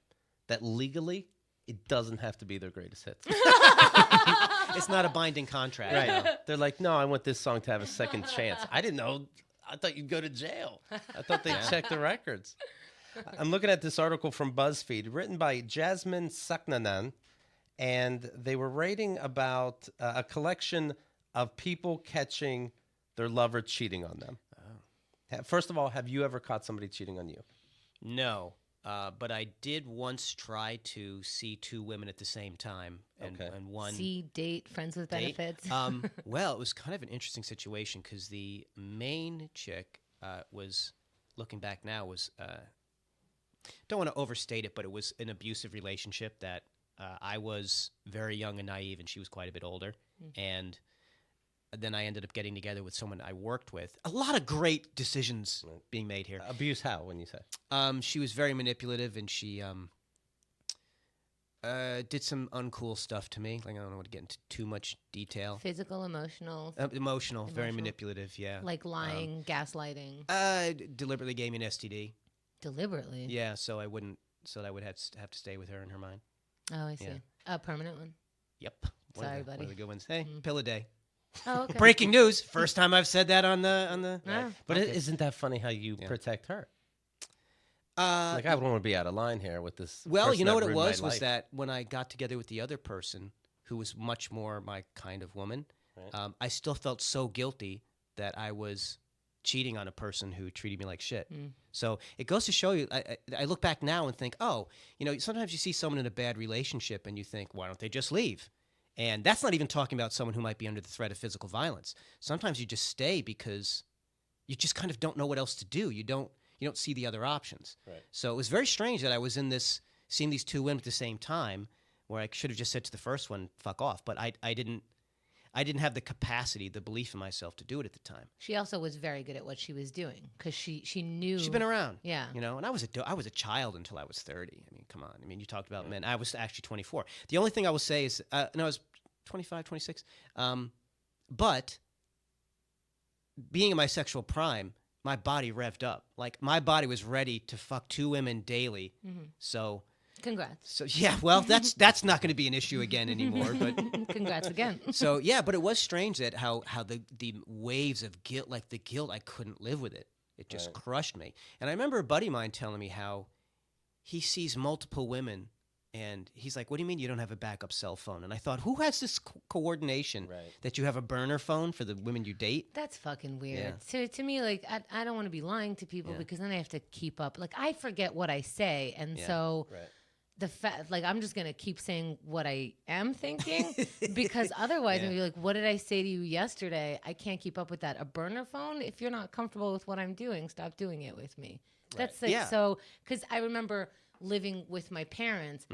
that legally it doesn't have to be their greatest hits. It's not a binding contract. Right. They're like, no, I want this song to have a second chance. I didn't know. I thought you'd go to jail. I thought they'd check the records. I'm looking at this article from BuzzFeed written by Jasmine Saknanan. And they were writing about a collection of people catching their lover cheating on them. Oh. First of all, have you ever caught somebody cheating on you? No, but I did once try to see 2 women at the same time, and one date, friends with benefits. Well, it was kind of an interesting situation because the main chick was, looking back now, was don't want to overstate it, but it was an abusive relationship that. I was very young and naive, and she was quite a bit older. And then I ended up getting together with someone I worked with. A lot of great decisions being made here. Abuse how, when you say? She was very manipulative, and she did some uncool stuff to me. Like, I don't want to get into too much detail. Physical, emotional. Emotional, very manipulative, yeah. Like lying, gaslighting. Deliberately gave me an STD. Deliberately? Yeah, so I would have to stay with her in her mind. Oh, I see. Yeah. A permanent one? Yep. Sorry, One buddy. of the good ones. Hey, pill a day. Oh, okay. Breaking news. First time I've said that on the. Ah. But Okay. isn't that funny how you protect her? Uh, Like, I don't want to be out of line here with this. Well, person you know that what it ruined my was life. that when I got together with the other person, who was much more my kind of woman, Right. I still felt so guilty that I was cheating on a person who treated me like shit. So it goes to show you, I look back now and think, oh, you know, sometimes you see someone in a bad relationship and you think, why don't they just leave? And that's not even talking about someone who might be under the threat of physical violence. Sometimes you just stay because you just kind of don't know what else to do. You don't see the other options. Right. So it was very strange that I was seeing these two women at the same time, where I should have just said to the first one, fuck off. But I didn't have the capacity, the belief in myself to do it at the time. She also was very good at what she was doing because she knew. She's been around. Yeah. You know, and I was a child until I was 30. I mean, come on. I mean, you talked about men. I was actually 24. The only thing I will say is, no, I was 25, 26. But being in my sexual prime, my body revved up. Like, my body was ready to fuck two women daily. So... Congrats. So yeah, well, that's not going to be an issue again anymore. But Congrats again. so yeah, but it was strange that how the waves of guilt, like the guilt, I couldn't live with it. It just crushed me. And I remember a buddy of mine telling me how he sees multiple women, and he's like, "What do you mean you don't have a backup cell phone?" And I thought, who has this coordination that you have a burner phone for the women you date? That's fucking weird. To me, like, I don't want to be lying to people because then I have to keep up. Like, I forget what I say, and so. Right. The fact, like, I'm just gonna keep saying what I am thinking because otherwise, I'm gonna be like, "What did I say to you yesterday?" I can't keep up with that. A burner phone. If you're not comfortable with what I'm doing, stop doing it with me. That's like so. Because I remember living with my parents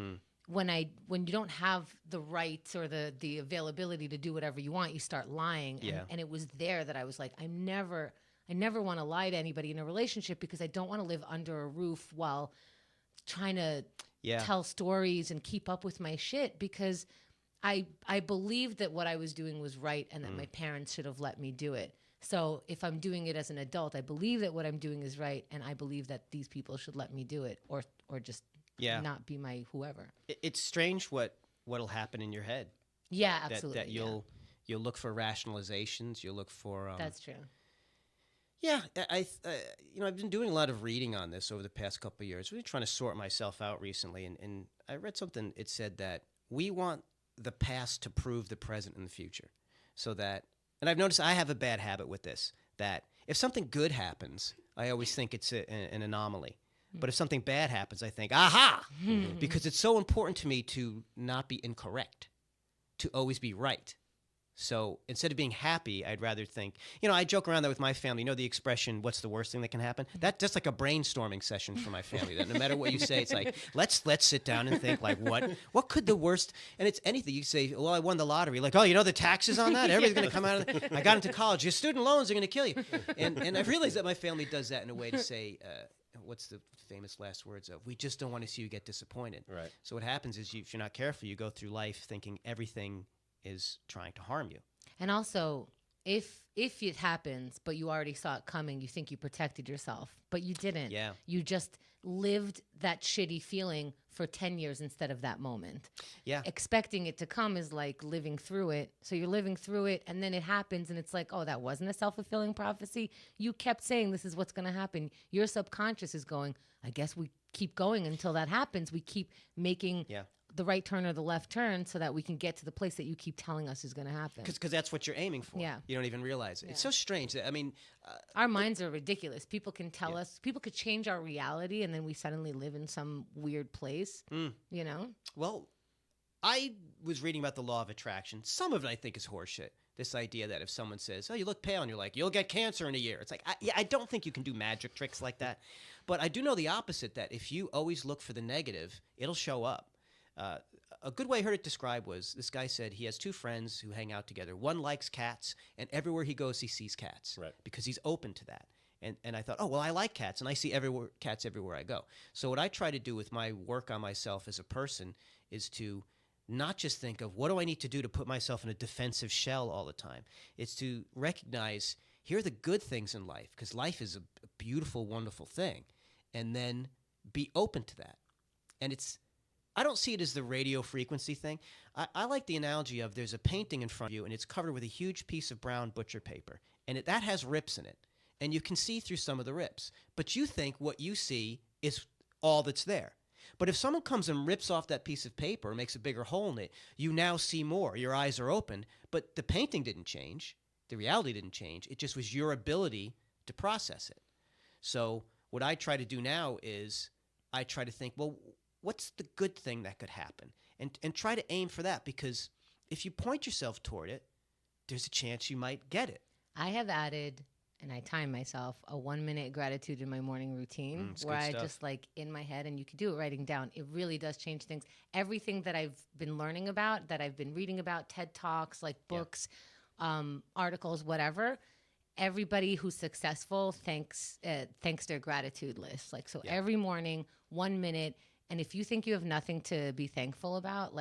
when you don't have the rights or the availability to do whatever you want, you start lying. And it was there that I was like, I never want to lie to anybody in a relationship because I don't want to live under a roof while trying to tell stories and keep up with my shit because I believed that what I was doing was right and that my parents should have let me do it. So if I'm doing it as an adult, I believe that what I'm doing is right and I believe that these people should let me do it or just not be my whoever. It's strange what'll happen in your head. Yeah, absolutely. That you'll look for rationalizations. You'll look for That's true. Yeah, I've been doing a lot of reading on this over the past couple of years. Really trying to sort myself out recently, and I read something. It said that we want the past to prove the present and the future, so that. And I've noticed I have a bad habit with this. That if something good happens, I always think it's an anomaly. But if something bad happens, I think, aha! Because it's so important to me to not be incorrect, to always be right. So instead of being happy, I'd rather think, I joke around that with my family. You know the expression, what's the worst thing that can happen? That's just like a brainstorming session for my family. That no matter what you say, it's like, let's sit down and think, like, what could the worst, and it's anything. You say, well, I won the lottery. Like, oh, the taxes on that? Everybody's going to come out of it. I got into college. Your student loans are going to kill you. And I've realized that my family does that in a way to say, what's the famous last words of, we just don't want to see you get disappointed. Right. So what happens is if you're not careful, you go through life thinking everything is trying to harm you. And also, if it happens, but you already saw it coming, you think you protected yourself, but you didn't. Yeah. You just lived that shitty feeling for 10 years instead of that moment. Yeah. Expecting it to come is like living through it. So you're living through it, and then it happens, and it's like, oh, that wasn't a self-fulfilling prophecy. You kept saying this is what's going to happen. Your subconscious is going, I guess we keep going until that happens. We keep making the right turn or the left turn so that we can get to the place that you keep telling us is going to happen. Because that's what you're aiming for. Yeah. You don't even realize it. Yeah. It's so strange. I mean... our minds are ridiculous. People can tell us... People could change our reality, and then we suddenly live in some weird place, you know? Well, I was reading about the law of attraction. Some of it I think is horseshit. This idea that if someone says, oh, you look pale, and you're like, you'll get cancer in a year. It's like, I don't think you can do magic tricks like that. But I do know the opposite, that if you always look for the negative, it'll show up. a good way I heard it described was this guy said he has two friends who hang out together. One likes cats, and everywhere he goes, he sees cats because he's open to that. And I thought, oh, well, I like cats, and I see cats everywhere I go. So what I try to do with my work on myself as a person is to not just think of what do I need to do to put myself in a defensive shell all the time. It's to recognize here are the good things in life, because life is a beautiful, wonderful thing, and then be open to that. And I don't see it as the radio frequency thing. I like the analogy of there's a painting in front of you, and it's covered with a huge piece of brown butcher paper, and that has rips in it, and you can see through some of the rips. But you think what you see is all that's there. But if someone comes and rips off that piece of paper and makes a bigger hole in it, you now see more. Your eyes are open, but the painting didn't change. The reality didn't change. It just was your ability to process it. So what I try to do now is I try to think, well, what's the good thing that could happen? And try to aim for that, because if you point yourself toward it, there's a chance you might get it. I have added, and I time myself, a 1-minute gratitude in my morning routine where I just in my head, and you can do it writing down. It really does change things. Everything that I've been learning about, that I've been reading about, TED Talks, books, articles, whatever, everybody who's successful thanks their gratitude list. Every morning, 1 minute. And if you think you have nothing to be thankful about,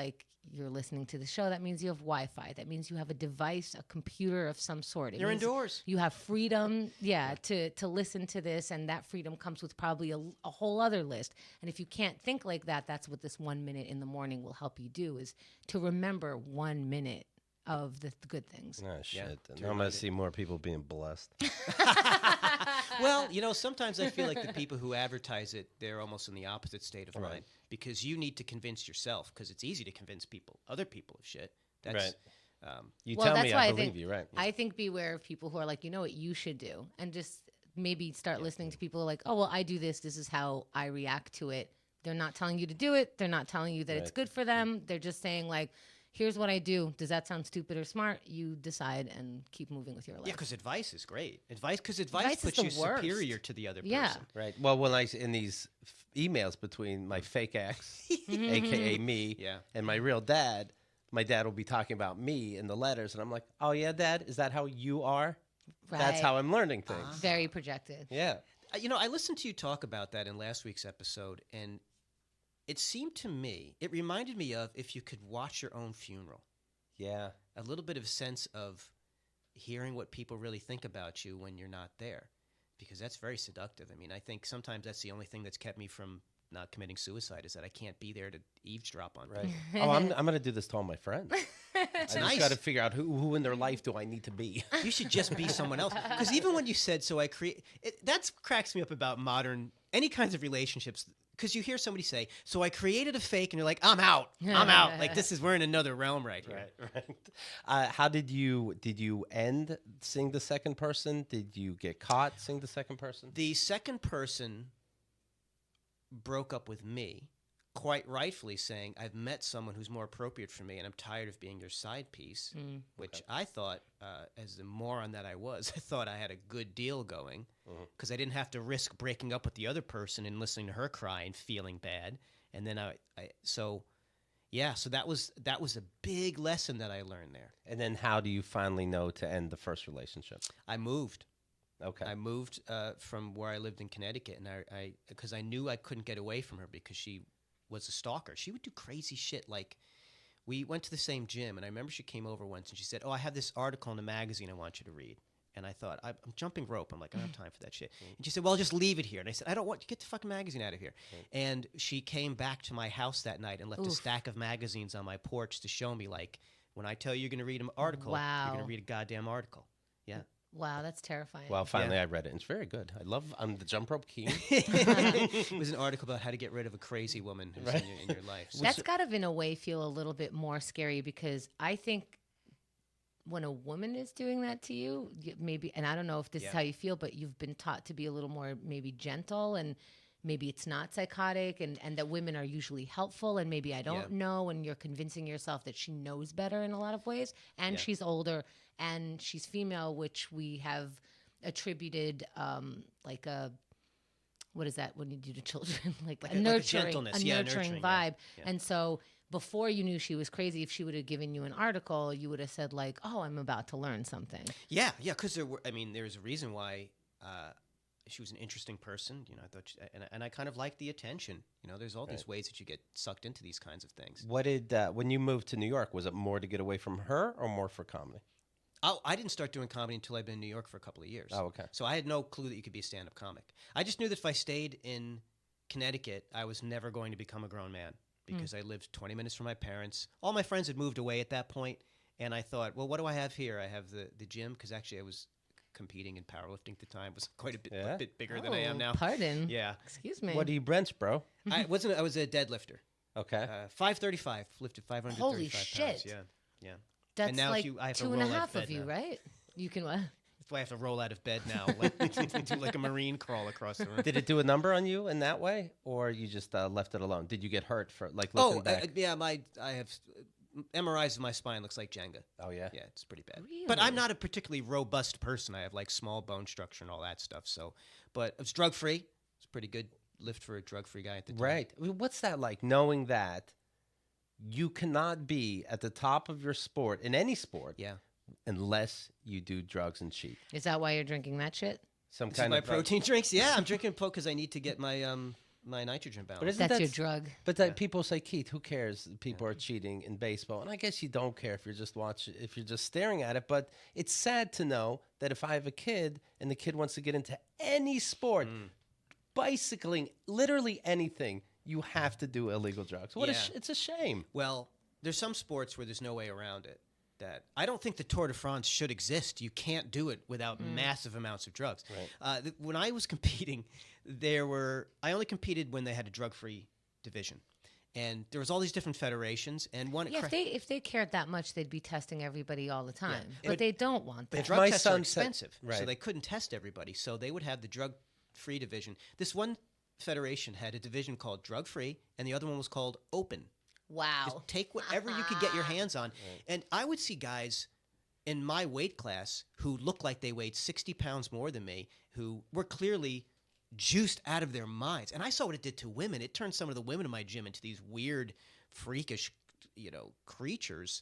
you're listening to the show, that means you have Wi-Fi. That means you have a device, a computer of some sort. You're indoors. You have freedom, to listen to this, and that freedom comes with probably a whole other list. And if you can't think like that, that's what this 1 minute in the morning will help you do, is to remember 1 minute of the good things. Oh, shit. Yeah, I'm going to see more people being blessed. Well, sometimes I feel like the people who advertise it, they're almost in the opposite state of mind, because you need to convince yourself, because it's easy to convince other people of shit. That's, you tell me, I believe you, right? I think beware of people who are like, you know what you should do, and just maybe start listening to people like, oh, well, I do this. This is how I react to it. They're not telling you to do it. They're not telling you that it's good for them. They're just saying here's what I do. Does that sound stupid or smart? You decide and keep moving with your life. Yeah, because advice is great. Advice puts you superior to the other person. Yeah. Right. Well, when in these emails between my fake ex, a.k.a. me, and my real dad, my dad will be talking about me in the letters, and I'm like, oh, yeah, Dad, is that how you are? Right. That's how I'm learning things. Very projected. Yeah. I listened to you talk about that in last week's episode, and it seemed to me, it reminded me of if you could watch your own funeral. Yeah. A little bit of a sense of hearing what people really think about you when you're not there, because that's very seductive. I mean, I think sometimes that's the only thing that's kept me from not committing suicide, is that I can't be there to eavesdrop on people. Right. Oh, I'm going to do this to all my friends. I just got to figure out who in their life do I need to be. You should just be someone else. Because even when you said, that cracks me up about modern, any kinds of relationships. Because you hear somebody say, so I created a fake, and you're like, I'm out. I'm out. We're in another realm right here. Right. How did you end seeing the second person? Did you get caught seeing the second person? The second person broke up with me, quite rightfully saying, I've met someone who's more appropriate for me, and I'm tired of being your side piece, which I thought, as the moron that I was, I thought I had a good deal going, because I didn't have to risk breaking up with the other person and listening to her cry and feeling bad. And then so that was a big lesson that I learned there. And then how do you finally know to end the first relationship? I moved. Okay. I moved from where I lived in Connecticut, and because I knew I couldn't get away from her, because she was a stalker. She would do crazy shit. We went to the same gym, and I remember she came over once, and she said, oh, I have this article in a magazine I want you to read. And I thought, I'm jumping rope. I'm like, I don't have time for that shit. And she said, well, just leave it here. And I said, I don't want you, get the fucking magazine out of here. And she came back to my house that night and left a stack of magazines on my porch to show me, when I tell you you're going to read an article, you're going to read a goddamn article. Yeah. Wow, that's terrifying. Well, finally I read it. It's very good. I'm the jump rope king. It was an article about how to get rid of a crazy woman who's in your life. That's got to, in a way, feel a little bit more scary, because I think when a woman is doing that to you, maybe, and I don't know if this is how you feel, but you've been taught to be a little more maybe gentle, and maybe it's not psychotic, and that women are usually helpful, and maybe I don't know, and you're convincing yourself that she knows better in a lot of ways, and she's older, and she's female, which we have attributed what is that when you do to children? A nurturing vibe. Yeah. And so before you knew she was crazy, if she would have given you an article, you would have said like, "Oh, I'm about to learn something." Yeah, because there's a reason why she was an interesting person. I thought, and I kind of liked the attention. There's all these ways that you get sucked into these kinds of things. What did when you moved to New York? Was it more to get away from her or more for comedy? Oh, I didn't start doing comedy until I'd been in New York for a couple of years. Oh, okay. So I had no clue that you could be a stand-up comic. I just knew that if I stayed in Connecticut, I was never going to become a grown man because I lived 20 minutes from my parents. All my friends had moved away at that point, and I thought, well, what do I have here? I have the gym, because actually I was competing in powerlifting at the time. Was quite a bit bigger than I am now. Pardon. Yeah. Excuse me. What do you bench, bro? I was a deadlifter. Okay. 535, lifted 535 Holy pounds. shit. Yeah. That's and now like I have to 2.5 roll out of you, now. right? You can what? That's why I have to roll out of bed now, do like a marine crawl across the room. Did it do a number on you in that way, or you just left it alone? Did you get hurt for lifting back? Yeah. I have MRIs of my spine. Looks like Jenga. Oh yeah. Yeah, it's pretty bad. Really? But I'm not a particularly robust person. I have like small bone structure and all that stuff. So, but it's drug free. It's a pretty good lift for a drug free guy at the time. Right. I mean, what's that like? Knowing that you cannot be at the top of your sport in any sport, Yeah. unless you do drugs and cheat. Is that why you're drinking that shit? Some This kind is of my protein drinks. Yeah, I'm drinking because I need to get my my nitrogen balance. But isn't That's that your drug. But people say, Keith, who cares? People are cheating in baseball, and I guess you don't care if you're just if you're just staring at it. But it's sad to know that if I have a kid and the kid wants to get into any sport, bicycling, literally anything, you have to do illegal drugs. It's a shame. Well, there's some sports where there's no way around it. That I don't think the Tour de France should exist. You can't do it without massive amounts of drugs. Right. When I was competing, I only competed when they had a drug-free division, and there was all these different federations. And one, Yeah, if they cared that much, they'd be testing everybody all the time. Yeah. But they don't want the that. drug my tests are son said- expensive, so right. they couldn't test everybody. So they would have the drug-free division. This one federation had a division called drug-free, and the other one was called open. Wow. Just take whatever you could get your hands on. Right. And I would see guys in my weight class who looked like they weighed 60 pounds more than me, who were clearly juiced out of their minds. And I saw what it did to women. It turned some of the women in my gym into these weird, freakish, creatures.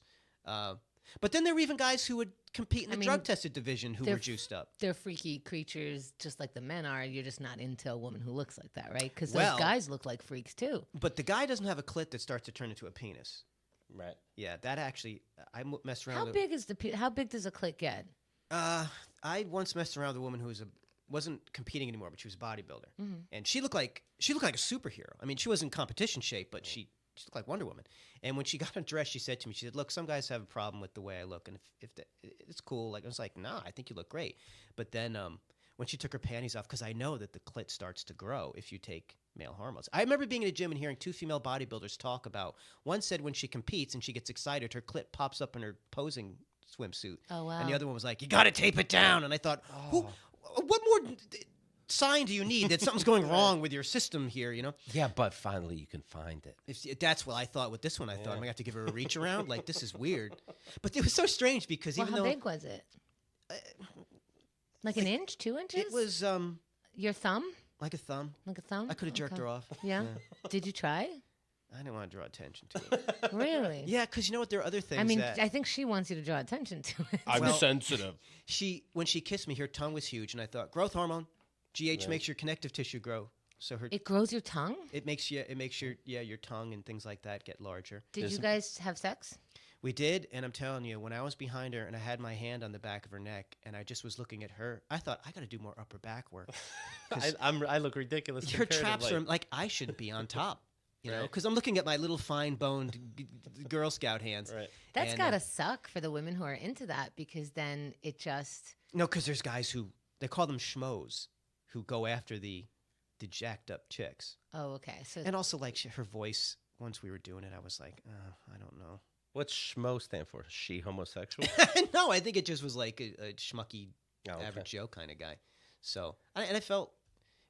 But then there were even guys who would compete in the drug-tested division who were juiced up. They're freaky creatures just like the men are. You're just not into a woman who looks like that, right? Because those guys look like freaks too. But the guy doesn't have a clit that starts to turn into a penis. Right. Yeah, that actually, I messed around How with big is how big does a clit get? I once messed around with a woman who wasn't competing anymore, but she was a bodybuilder, and she looked like a superhero. I mean, she was in competition shape, but she looked like Wonder Woman. And when she got undressed, she said to me, she said, "Look, some guys have a problem with the way I look, and if it's cool." Like I was like, "Nah, I think you look great." But then when she took her panties off, because I know that the clit starts to grow if you take male hormones. I remember being in a gym and hearing two female bodybuilders talk about. One said when she competes and she gets excited, her clit pops up in her posing swimsuit. Oh wow! And the other one was like, "You got to tape it down." And I thought, what more sign do you need that something's going wrong with your system here? Yeah, but finally you can find it. That's what I thought with this one. I thought I'm gonna have to give her a reach around. Like, this is weird. But it was so strange because how big was it? Like an inch, 2 inches? It was your thumb. like a thumb. Like a thumb. I could have jerked her off. Yeah. Did you try? I didn't want to draw attention to it. Really? Yeah, because you know what? There are other things. I mean, I think she wants you to draw attention to it. I'm sensitive. When she kissed me, her tongue was huge, and I thought growth hormone, GH makes your connective tissue grow. So it grows your tongue. It makes your tongue and things like that get larger. Did you guys have sex? We did, and I'm telling you, when I was behind her and I had my hand on the back of her neck and I just was looking at her, I thought, I got to do more upper back work. I look ridiculous. Your traps are like, I shouldn't be on top, because I'm looking at my little fine-boned Girl Scout hands. Right. That's got to suck for the women who are into that, because then it just... No, because there's guys who, they call them schmoes, who go after the jacked up chicks. Oh, okay. So and also, like, her voice, once we were doing it, I was like, I don't know. What's schmo stand for? She homosexual? No, I think it just was like a schmucky, average Joe kind of guy. So, and I felt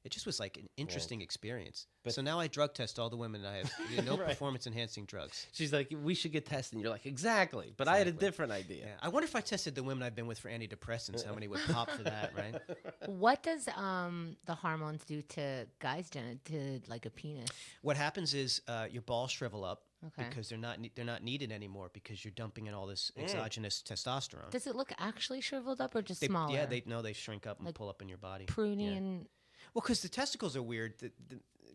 it just was like an interesting experience. So now I drug test all the women I have, no performance enhancing drugs. She's like, we should get tested. And you're like, exactly. But I had a different idea. Yeah. I wonder if I tested the women I've been with for antidepressants, how many would pop for that, right? What does the hormones do to guys' to like a penis? What happens is your balls shrivel up Okay. because they're not needed anymore because you're dumping in all this exogenous testosterone. Does it look actually shriveled up or just They, smaller? yeah, they shrink up and pull up in your body. pruny Yeah. and Well, because the testicles are weird.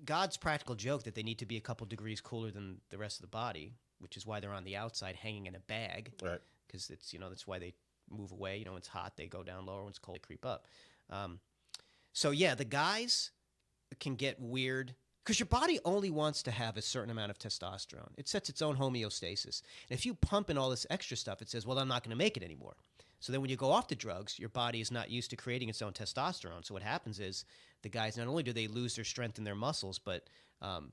God's practical joke that they need to be a couple degrees cooler than the rest of the body, which is why they're on the outside hanging in a bag. Right. Because it's that's why they move away. When it's hot, they go down lower. When it's cold, they creep up. So yeah, the guys can get weird because your body only wants to have a certain amount of testosterone. It sets its own homeostasis. And if you pump in all this extra stuff, it says, well, I'm not going to make it anymore. So then when you go off the drugs, your body is not used to creating its own testosterone. So what happens is the guys, not only do they lose their strength in their muscles, but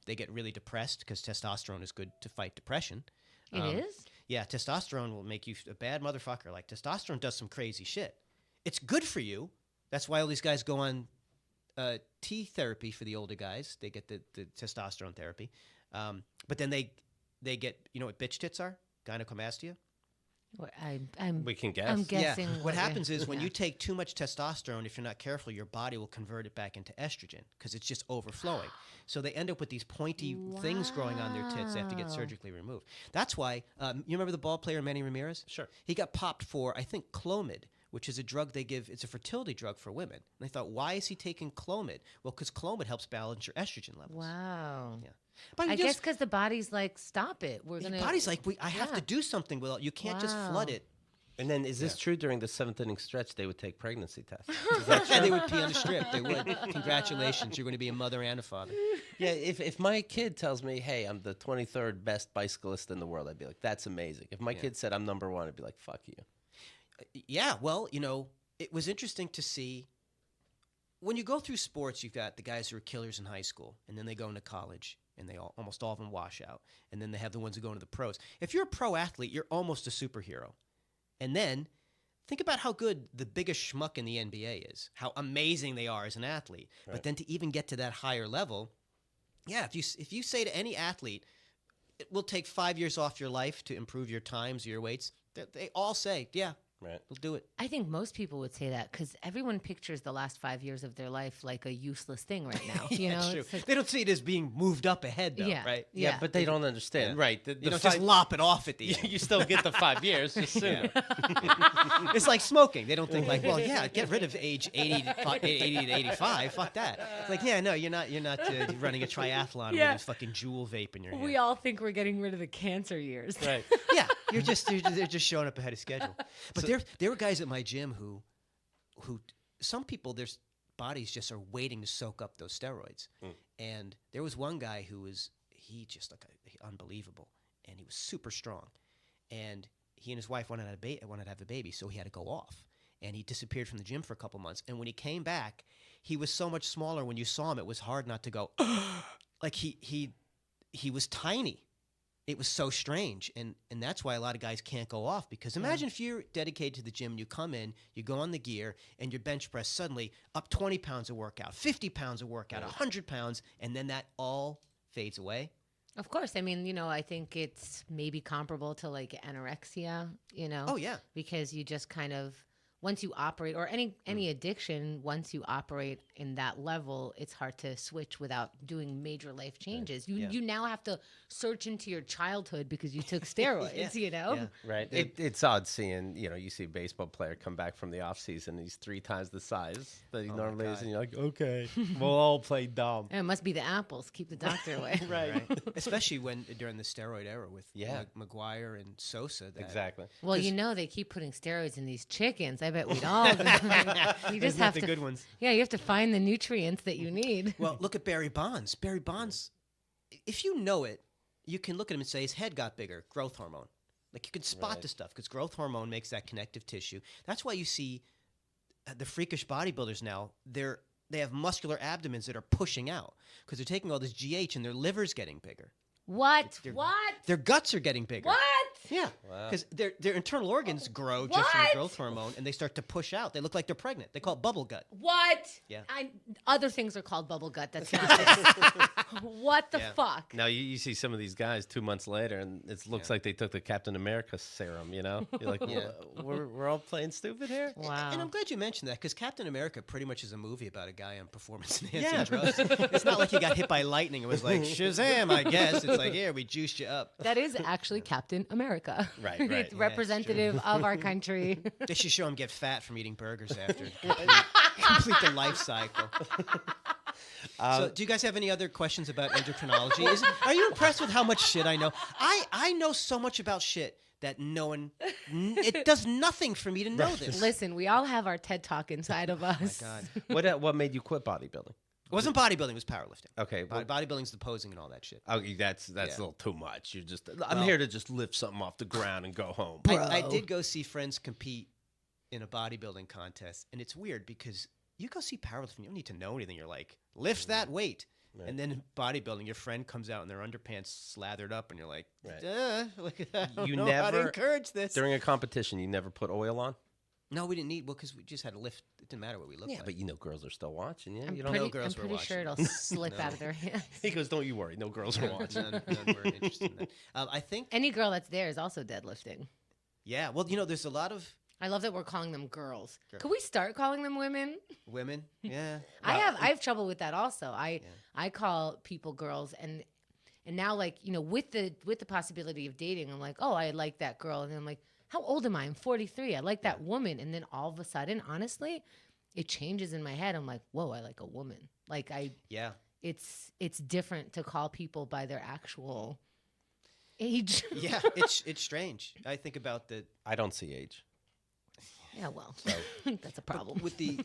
they get really depressed because testosterone is good to fight depression. it is? Yeah, testosterone will make you a bad motherfucker. Like, testosterone does some crazy shit. It's good for you. That's why all these guys go on T therapy for the older guys. They get the testosterone therapy. But then they get, what bitch tits are? Gynecomastia. We can guess. I'm guessing. What happens is when you take too much testosterone, if you're not careful, your body will convert it back into estrogen because it's just overflowing. So they end up with these pointy things growing on their tits they have to get surgically removed. That's why, you remember the ball player Manny Ramirez? Sure. He got popped for, I think, Clomid, which is a drug they give. It's a fertility drug for women. And I thought, why is he taking Clomid? Well, because Clomid helps balance your estrogen levels. Wow. Yeah. But I guess because the body's like, stop it. We're your gonna. body's like, I have to do something with it. You can't just flood it. And then is this true during the 7th inning stretch? They would take pregnancy tests. And they would pee on the strip. They would. Congratulations, you're going to be a mother and a father. Yeah, if my kid tells me, hey, I'm the 23rd best bicyclist in the world, I'd be like, that's amazing. If my kid said I'm number 1, I'd be like, fuck you. Yeah, well, it was interesting to see. When you go through sports, you've got the guys who are killers in high school, and then they go into college, and almost all of them wash out. And then they have the ones who go into the pros. If you're a pro athlete, you're almost a superhero. And then think about how good the biggest schmuck in the NBA is, how amazing they are as an athlete. Right. But then to even get to that higher level, if you say to any athlete, it will take 5 years off your life to improve your times or your weights, they all say, yeah. Right. We'll do it. I think most people would say that because everyone pictures the last 5 years of their life like a useless thing right now. It's true. They don't see it as being moved up ahead, though, right? Yeah, but they don't understand. Right. You don't just lop it off at the end. You still get the 5 years just soon. It's like smoking. They don't think like, well, get rid of age 80 to 85. Fuck that. It's like, no, you're not running a triathlon with this fucking Juul vape in your hand. We all think we're getting rid of the cancer years. Right. Yeah. They're just showing up ahead of schedule. But there were guys at my gym who some people, their bodies just are waiting to soak up those steroids. And there was one guy he just looked unbelievable, and he was super strong. And he and his wife wanted to have a baby, so he had to go off. And he disappeared from the gym for a couple months. And when he came back, he was so much smaller. When you saw him, it was hard not to go, like he was tiny. It was so strange, and that's why a lot of guys can't go off, because imagine if you're dedicated to the gym, you come in, you go on the gear, and your bench press suddenly up 20 pounds of workout, 50 pounds of workout, 100 pounds, and then that all fades away. Of course. I mean, I think it's maybe comparable to like anorexia, Oh, yeah. Because you just kind of, once you operate, or any addiction, once you operate in that level, it's hard to switch without doing major life changes. You now have to search into your childhood because you took steroids, Yeah. Right. It's odd seeing, you see a baseball player come back from the off season, he's 3 times the size that he normally is, and you're like, okay, we'll all play dumb. It must be the apples. Keep the doctor away. Right. Especially during the steroid era with McGuire and Sosa. Exactly. Well, they keep putting steroids in these chickens. I bet we'd all. You just have the to. good ones. Yeah, you have to find the nutrients that you need. Well, look at Barry Bonds. Barry Bonds, if you know it, you can look at him and say his head got bigger. Growth hormone. Like, you can spot the stuff because growth hormone makes that connective tissue. That's why you see the freakish bodybuilders now. They have muscular abdomens that are pushing out because they're taking all this GH and their liver's getting bigger. What? Their guts are getting bigger. What? Yeah, Wow. because their internal organs grow just from the What? growth hormone, and they start to push out. They look like they're pregnant. They call it bubble gut. What? Yeah. Other things are called bubble gut. That's not this. What the Yeah. fuck? Now you see some of these guys 2 months later, and it looks like they took the Captain America serum. You know, you're like, Yeah. we're all playing stupid here. Wow. And I'm glad you mentioned that because Captain America pretty much is a movie about a guy on performance-enhancing Yeah. drugs. It's not like he got hit by lightning. It was like Shazam, I guess. It's like, yeah, we juiced you up. That is actually Captain America. Right, right. It's Yeah, representative of our country. They should show him get fat from eating burgers after. Complete the life cycle. So, do you guys have any other questions about endocrinology? Are you impressed with how much shit I know? I know so much about shit that no one. It does nothing for me to know this. Listen, we all have our TED Talk inside of us. Oh my God. What made you quit bodybuilding? It wasn't bodybuilding. It was powerlifting. Okay, well, Bodybuilding's the posing and all that shit. okay, that's Yeah. a little too much. I'm here to just lift something off the ground and go home. I did go see friends compete in a bodybuilding contest, and it's weird because you go see powerlifting, you don't need to know anything. You're like, lift that weight. Right. And then in bodybuilding, your friend comes out in their underpants slathered up, and you're like, Right. look at that. I don't You know how to never- encourage this. During a competition, you never put oil on? No, we didn't need, because we just had to lift. It didn't matter what we looked like. But you know girls are still watching. Yeah, I'm you don't pretty, know girls I'm were pretty sure watching. it'll slip out of their hands. He goes, don't you worry. No girls are watching. none were interested in that. I think, Any girl that's there is also deadlifting. yeah. Well, there's a lot of I love that we're calling them girls. Could we start calling them women? women. Yeah. I have trouble with that also. I call people girls and now like, with the possibility of dating, I'm like, "Oh, I like that girl." And then I'm like, "How old am I? I'm 43. I like that woman." And then all of a sudden, honestly, it changes in my head. I'm like, "Whoa, I like a woman." Like Yeah. it's different to call people by their actual age. Yeah. It's strange. I think about the I don't see age. Yeah, well, So that's a problem. with the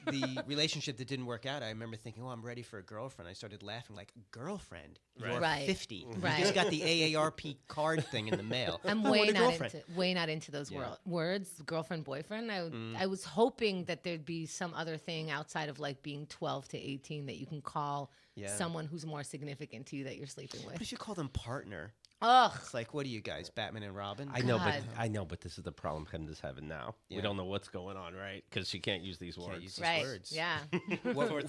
relationship that didn't work out. I remember thinking, "Oh, I'm ready for a girlfriend." I started laughing like, "Girlfriend? You're Right. 50. Right. You just got the AARP card thing in the mail." I'm I way want a not girlfriend. into those Yeah. words, girlfriend, boyfriend. I was hoping that there'd be some other thing outside of like being 12 to 18 that you can call Yeah. someone who's more significant to you that you're sleeping What with. if you call them partner? Ugh. It's like, what are you guys, Batman and Robin? I know, God. I know, but this is the problem Kenda's having now. Yeah. We don't know what's going on, right? Because she can't use these words. use these Right. words. Yeah.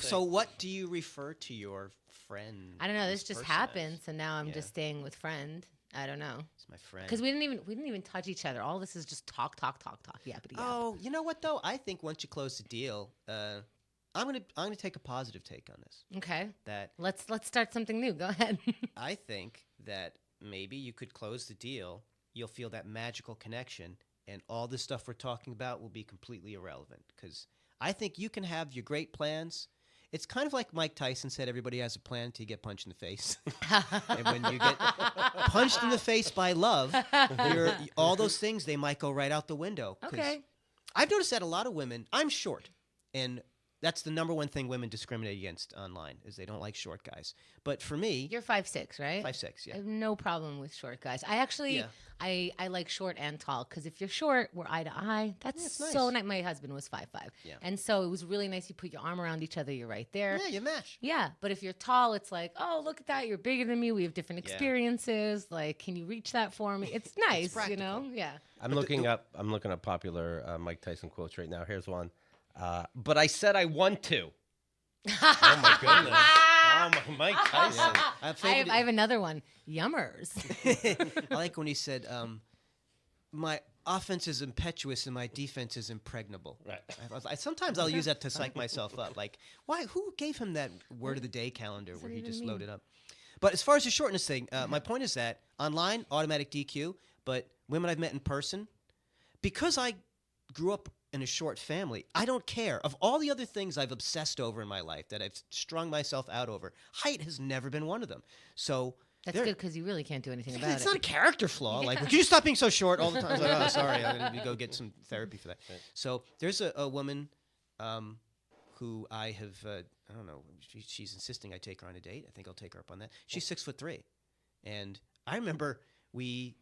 So what do you refer to your friend? I don't know. This just person happened, as? so now I'm Yeah. just staying with friend. I don't know. It's my friend. Because we didn't even touch each other. All this is just talk, yappity yap. Oh, you know what though? I think once you close the deal, I'm gonna take a positive take on this. Okay. That Let's start something new. Go ahead. I think that maybe you could close the deal. You'll feel that magical connection, and all this stuff we're talking about will be completely irrelevant. Because I think you can have your great plans. It's kind of like Mike Tyson said, everybody has a plan until you get punched in the face. And when you get punched in the face by love, all those things, they might go right out the window. 'Cause Okay. I've noticed that a lot of women, I'm short, and that's the number one thing women discriminate against online, is they don't like short guys. But for me, You're 5'6", right? 5'6", I yeah. have no problem with short guys. I actually, Yeah. I like short and tall because if you're short, we're eye to eye. That's it's so nice. nice. My husband was 5'5", Yeah. and so it was really nice. You put your arm around each other. You're right there. Yeah, you match. Yeah, but if you're tall, it's like, oh, look at that. You're bigger than me. We have different Yeah. experiences. Like, can you reach that for me? It's nice, practical. Yeah. I'm looking up popular Mike Tyson quotes right now. Here's one. But I said I want to. Oh my goodness. Oh my, Mike Tyson. I have another one. Yummers. I like when he said, my offense is impetuous and my defense is impregnable. Right. Sometimes I'll use that to psych myself up. Like, why? Who gave him that word of the day calendar where he even just mean? loaded up? But as far as the shortness thing, my point is that online, automatic DQ, but women I've met in person, because I grew up in a short family, I don't care. Of all the other things I've obsessed over in my life that I've strung myself out over, height has never been one of them. So That's good because you really can't do anything about it's it. not a character flaw. Like, can you stop being so short all the time? It's like, oh, sorry, I'm going to go get some therapy for that. So there's a woman who I have, I don't know, she's insisting I take her on a date. I think I'll take her up on that. She's 6'3". And I remember we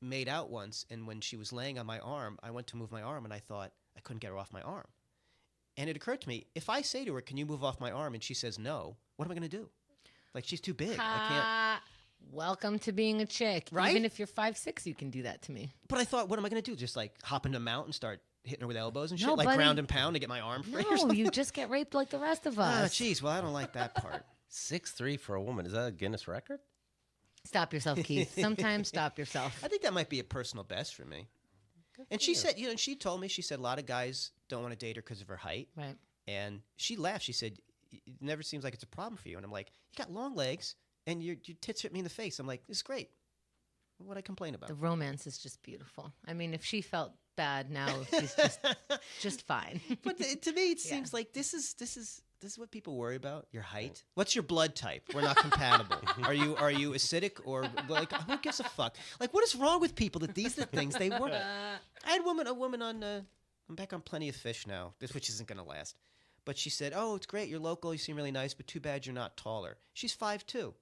made out once, and when she was laying on my arm, I went to move my arm, and I thought I couldn't get her off my arm. And it occurred to me, if I say to her, can you move off my arm, and she says no, what am I going to do? Like, she's too big. I can't. Welcome to being a chick. Right? Even if you're 5'6", you can do that to me. But I thought, what am I going to do? Just like hop into a mount and start hitting her with elbows and shit? No, Like buddy. ground and pound to get my arm free or No, something? you just get raped like the rest of Oh, us. jeez. Well, I don't like that part. 6'3" for a woman. Is that a Guinness record? Stop yourself, Keith. Sometimes stop yourself. I think that might be a personal best for me. And she said, and she told me, she said a lot of guys don't want to date her because of her height. Right. And she laughed. She said, it never seems like it's a problem for you. And I'm like, you got long legs and your tits hit me in the face. I'm like, this is great. What would I complain about? The romance is just beautiful. I mean, if she felt bad now, she's just fine. But to me, it seems like this is what people worry about. Your height. What's your blood type? We're not compatible. Are you acidic or like who gives a fuck? Like what is wrong with people that these are the things they worry? I had a woman on. I'm back on Plenty of Fish now. Which isn't gonna last. But she said, "Oh, it's great. You're local. You seem really nice. But too bad you're not taller." She's 5'2".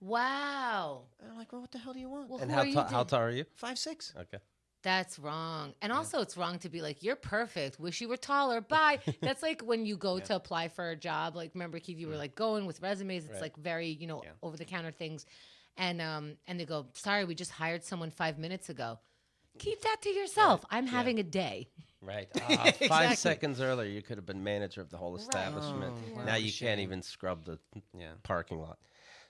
Wow. And I'm like, well, what the hell do you want? Well, And who how are you how tall are you? 5'6". Okay. That's wrong. And also it's wrong to be like, you're perfect. Wish you were taller. Bye. That's like when you go to apply for a job. Like, remember, Keith, you were like going with resumes. It's like very, over the counter things. And they go, sorry, we just hired someone 5 minutes ago. Keep that to yourself. I'm having a day. Right. 5 seconds earlier, you could have been manager of the whole establishment. Oh, Now wow. you can't Shame. even scrub the parking lot.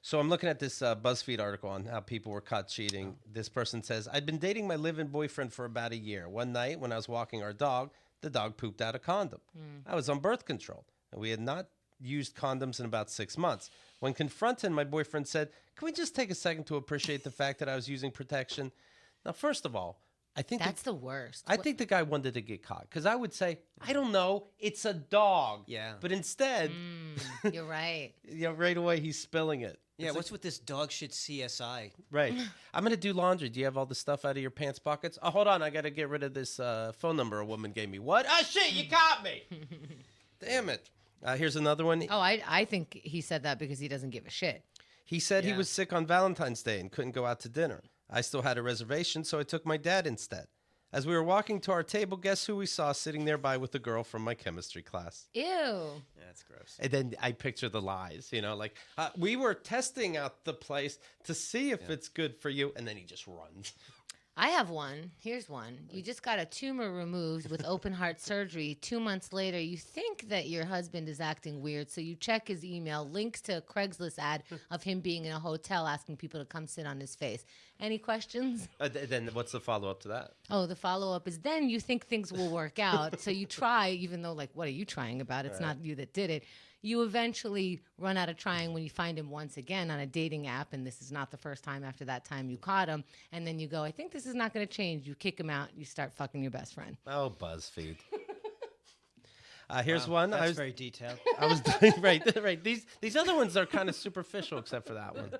So I'm looking at this BuzzFeed article on how people were caught cheating. This person says, I'd been dating my live-in boyfriend for about a year. One night when I was walking our dog, the dog pooped out a condom. I was on birth control, and we had not used condoms in about 6 months. When confronted, my boyfriend said, can we just take a second to appreciate the fact that I was using protection? Now, first of all, I think That's the worst. I think the guy wanted to get caught because I would say, I don't know, it's a dog. Yeah. But instead, You're right. right away he's spilling it. Yeah, It's what's with this dog shit CSI? right. I'm gonna do laundry. Do you have all the stuff out of your pants pockets? Oh, hold on, I gotta get rid of this phone number a woman gave me. What? Oh shit, you caught me. Damn it. Here's another one. Oh, I think he said that because he doesn't give a shit. He said he Yeah. was sick on Valentine's Day and couldn't go out to dinner. I still had a reservation, so I took my dad instead. As we were walking to our table, guess who we saw sitting nearby with a girl from my chemistry class? Ew. Yeah, that's gross. And then I picture the lies, like we were testing out the place to see if it's good for you, and then he just runs. I have one. Here's one. You just got a tumor removed with open heart surgery. 2 months later, you think that your husband is acting weird, so you check his email, links to a Craigslist ad of him being in a hotel asking people to come sit on his face. Any questions? Then what's the follow-up to that? Oh, the follow-up is then you think things will work out. So you try, even though, like, what are you trying about? It's not you that did it. You eventually run out of trying when you find him once again on a dating app, and this is not the first time after that time you caught him. And then you go, I think this is not going to change. You kick him out. You start fucking your best friend. Oh, BuzzFeed. Here's one. That's very detailed. I was right. These other ones are kind of superficial, except for that one.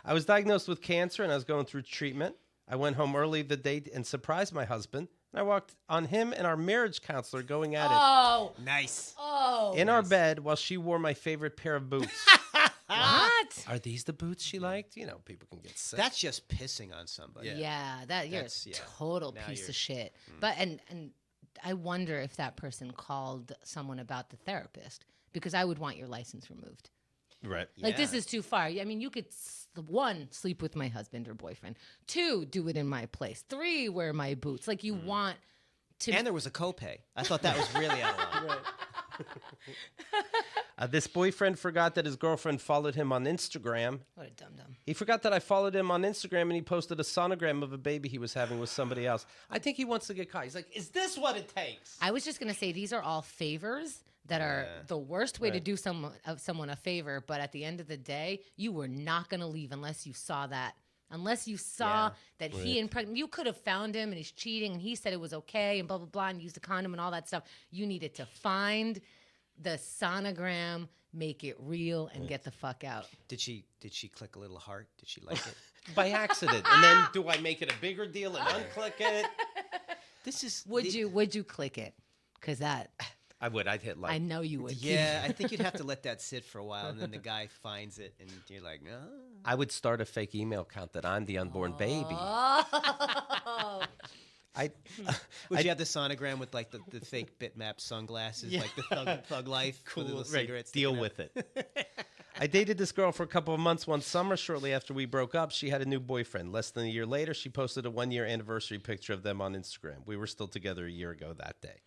I was diagnosed with cancer, and I was going through treatment. I went home early the day and surprised my husband. And I walked on him and our marriage counselor going at it Oh, Nice. oh. in our bed while she wore my favorite pair of boots. What? Are these the boots she liked? People can get sick. That's just pissing on somebody. Yeah, that you're That's- a yeah. total Now piece you're- of shit. But and I wonder if that person called someone about the therapist because I would want your license removed. right. Like this Yeah. is too far. I mean, you could one, sleep with my husband or boyfriend. 2, do it in my place. 3, wear my boots. Like you want to. And there was a copay. I thought that was really out of line. This boyfriend forgot that his girlfriend followed him on Instagram. What a dum dum. He forgot that I followed him on Instagram, and he posted a sonogram of a baby he was having with somebody else. I think he wants to get caught. He's like, is this what it takes? I was just gonna say these are all favors that are the worst way to Right. do someone a favor. But at the end of the day, you were not gonna leave unless you saw that. Unless you saw that he impregnated, you could have found him and he's cheating, and he said it was okay and blah blah blah, and used a condom and all that stuff. You needed to find the sonogram, make it real, and get the fuck out. Did she click a little heart? Did she like it? By accident. And then do I make it a bigger deal and unclick it? This is Would you click it? Because that I would. I'd hit like. I know you would. Yeah, I think you'd have to let that sit for a while, and then the guy finds it, and you're like, no. I would start a fake email account that I'm the unborn baby. Oh. Would you have the sonogram with like the fake bitmap sunglasses, like the thug life, with the little Right. cigarettes? Deal sticking with it. I dated this girl for a couple of months one summer. Shortly after we broke up, she had a new boyfriend. Less than a year later, she posted a 1-year anniversary picture of them on Instagram. We were still together a year ago that day.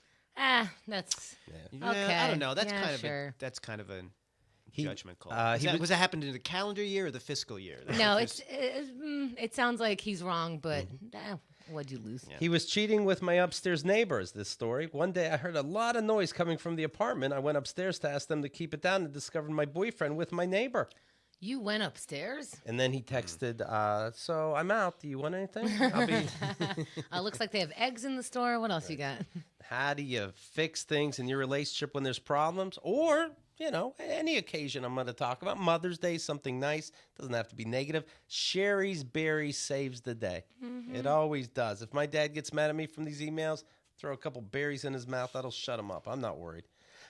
That's Yeah, okay. I don't know. That's Yeah, kind of sure. that's kind of a He- judgment call. he Was that happened in the calendar year or the fiscal year? No, it sounds like he's wrong, but what'd you lose? He was cheating with my upstairs neighbor, is this story. One day I heard a lot of noise coming from the apartment. I went upstairs to ask them to keep it down and discovered my boyfriend with my neighbor. You went upstairs? And then he texted, so I'm out. Do you want anything? Looks like they have eggs in the store. What else you got? How do you fix things in your relationship when there's problems? Or, any occasion I'm going to talk about. Mother's Day, something nice. Doesn't have to be negative. Sherry's Berry saves the day. It always does. If my dad gets mad at me from these emails, throw a couple berries in his mouth. That'll shut him up. I'm not worried.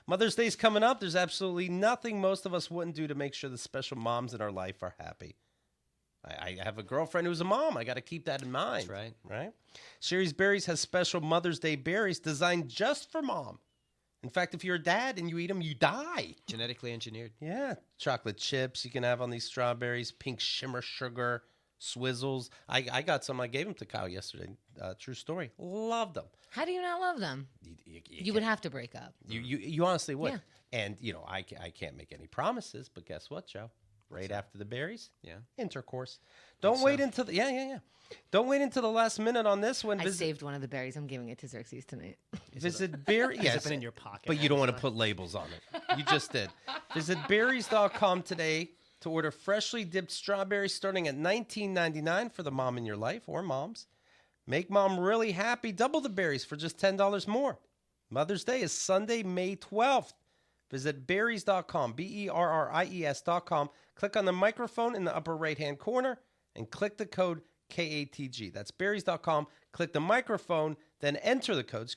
Mother's Day's coming up. There's absolutely nothing most of us wouldn't do to make sure the special moms in our life are happy. I have a girlfriend who's a mom. I got to keep that in mind. That's right. Right? Sherry's Berries has special Mother's Day berries designed just for mom. In fact, if you're a dad and you eat them, you die. Genetically engineered. Yeah. Chocolate chips you can have on these strawberries, pink shimmer sugar, swizzles. I got some. I gave them to Kyle yesterday. True story. Loved them. How do you not love them? You would have to break up. You honestly would. Yeah. And, I can't make any promises, but guess what, Joe? Right after the berries, intercourse. Don't wait until the Don't wait until the last minute on this one. I saved one of the berries. I'm giving it to Xerxes tonight. Visit berry. Has it been in your pocket? But you don't want to put labels on it. You just did. Visit berries.com today to order freshly dipped strawberries starting at $19.99 for the mom in your life or moms. Make mom really happy. Double the berries for just $10 more. Mother's Day is Sunday, May 12th. Visit berries.com, BERRIES.com. Click on the microphone in the upper right-hand corner and click the code KATG. That's berries.com. Click the microphone, then enter the code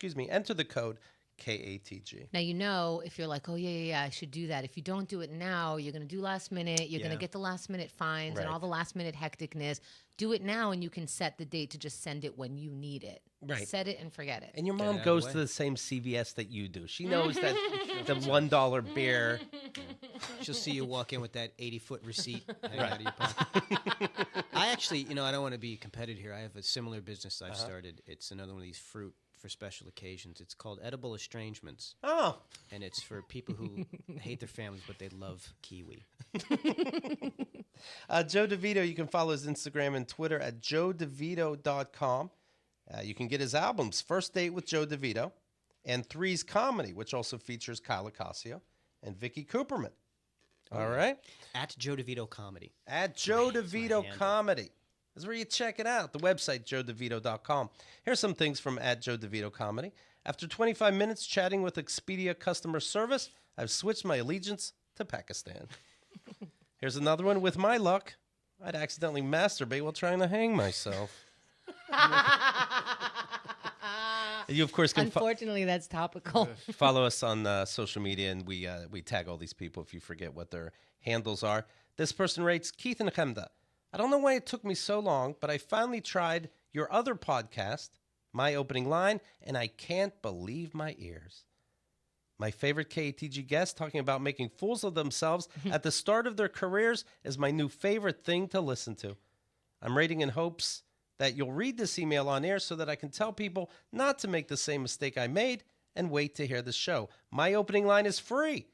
KATG. Now, if you're like, oh, yeah, I should do that. If you don't do it now, you're going to do last minute. You're going to get the last minute fines and all the last minute hecticness. Do it now, and you can set the date to just send it when you need it. Right. Set it and forget it. And your mom goes to the same CVS that you do. She knows that the $1 beer. She'll see you walk in with that 80-foot receipt hanging out of your pocket. I actually, I don't want to be competitive here. I have a similar business I've started. It's another one of these fruit for special occasions. It's called Edible Estrangements. Oh. And it's for people who hate their families, but they love kiwi. Joe DeVito, you can follow his Instagram and Twitter at joedevito.com. You can get his albums, First Date with Joe DeVito, and Three's Comedy, which also features Kyle Acasio and Vicky Cooperman. All right? At Joe DeVito Comedy. At Joe DeVito Comedy. That's where you check it out. The website, joedevito.com. Here's some things from at Joe DeVito Comedy. After 25 minutes chatting with Expedia customer service, I've switched my allegiance to Pakistan. Here's another one. With my luck, I'd accidentally masturbate while trying to hang myself. You, of course, can Unfortunately, that's topical. follow us on social media, and we tag all these people if you forget what their handles are. This person writes, Keith and Chemda, I don't know why it took me so long, but I finally tried your other podcast, My Opening Line, and I can't believe my ears. My favorite KATG guest talking about making fools of themselves at the start of their careers is my new favorite thing to listen to. I'm writing in hopes that you'll read this email on air so that I can tell people not to make the same mistake I made and wait to hear the show. My Opening Line is free.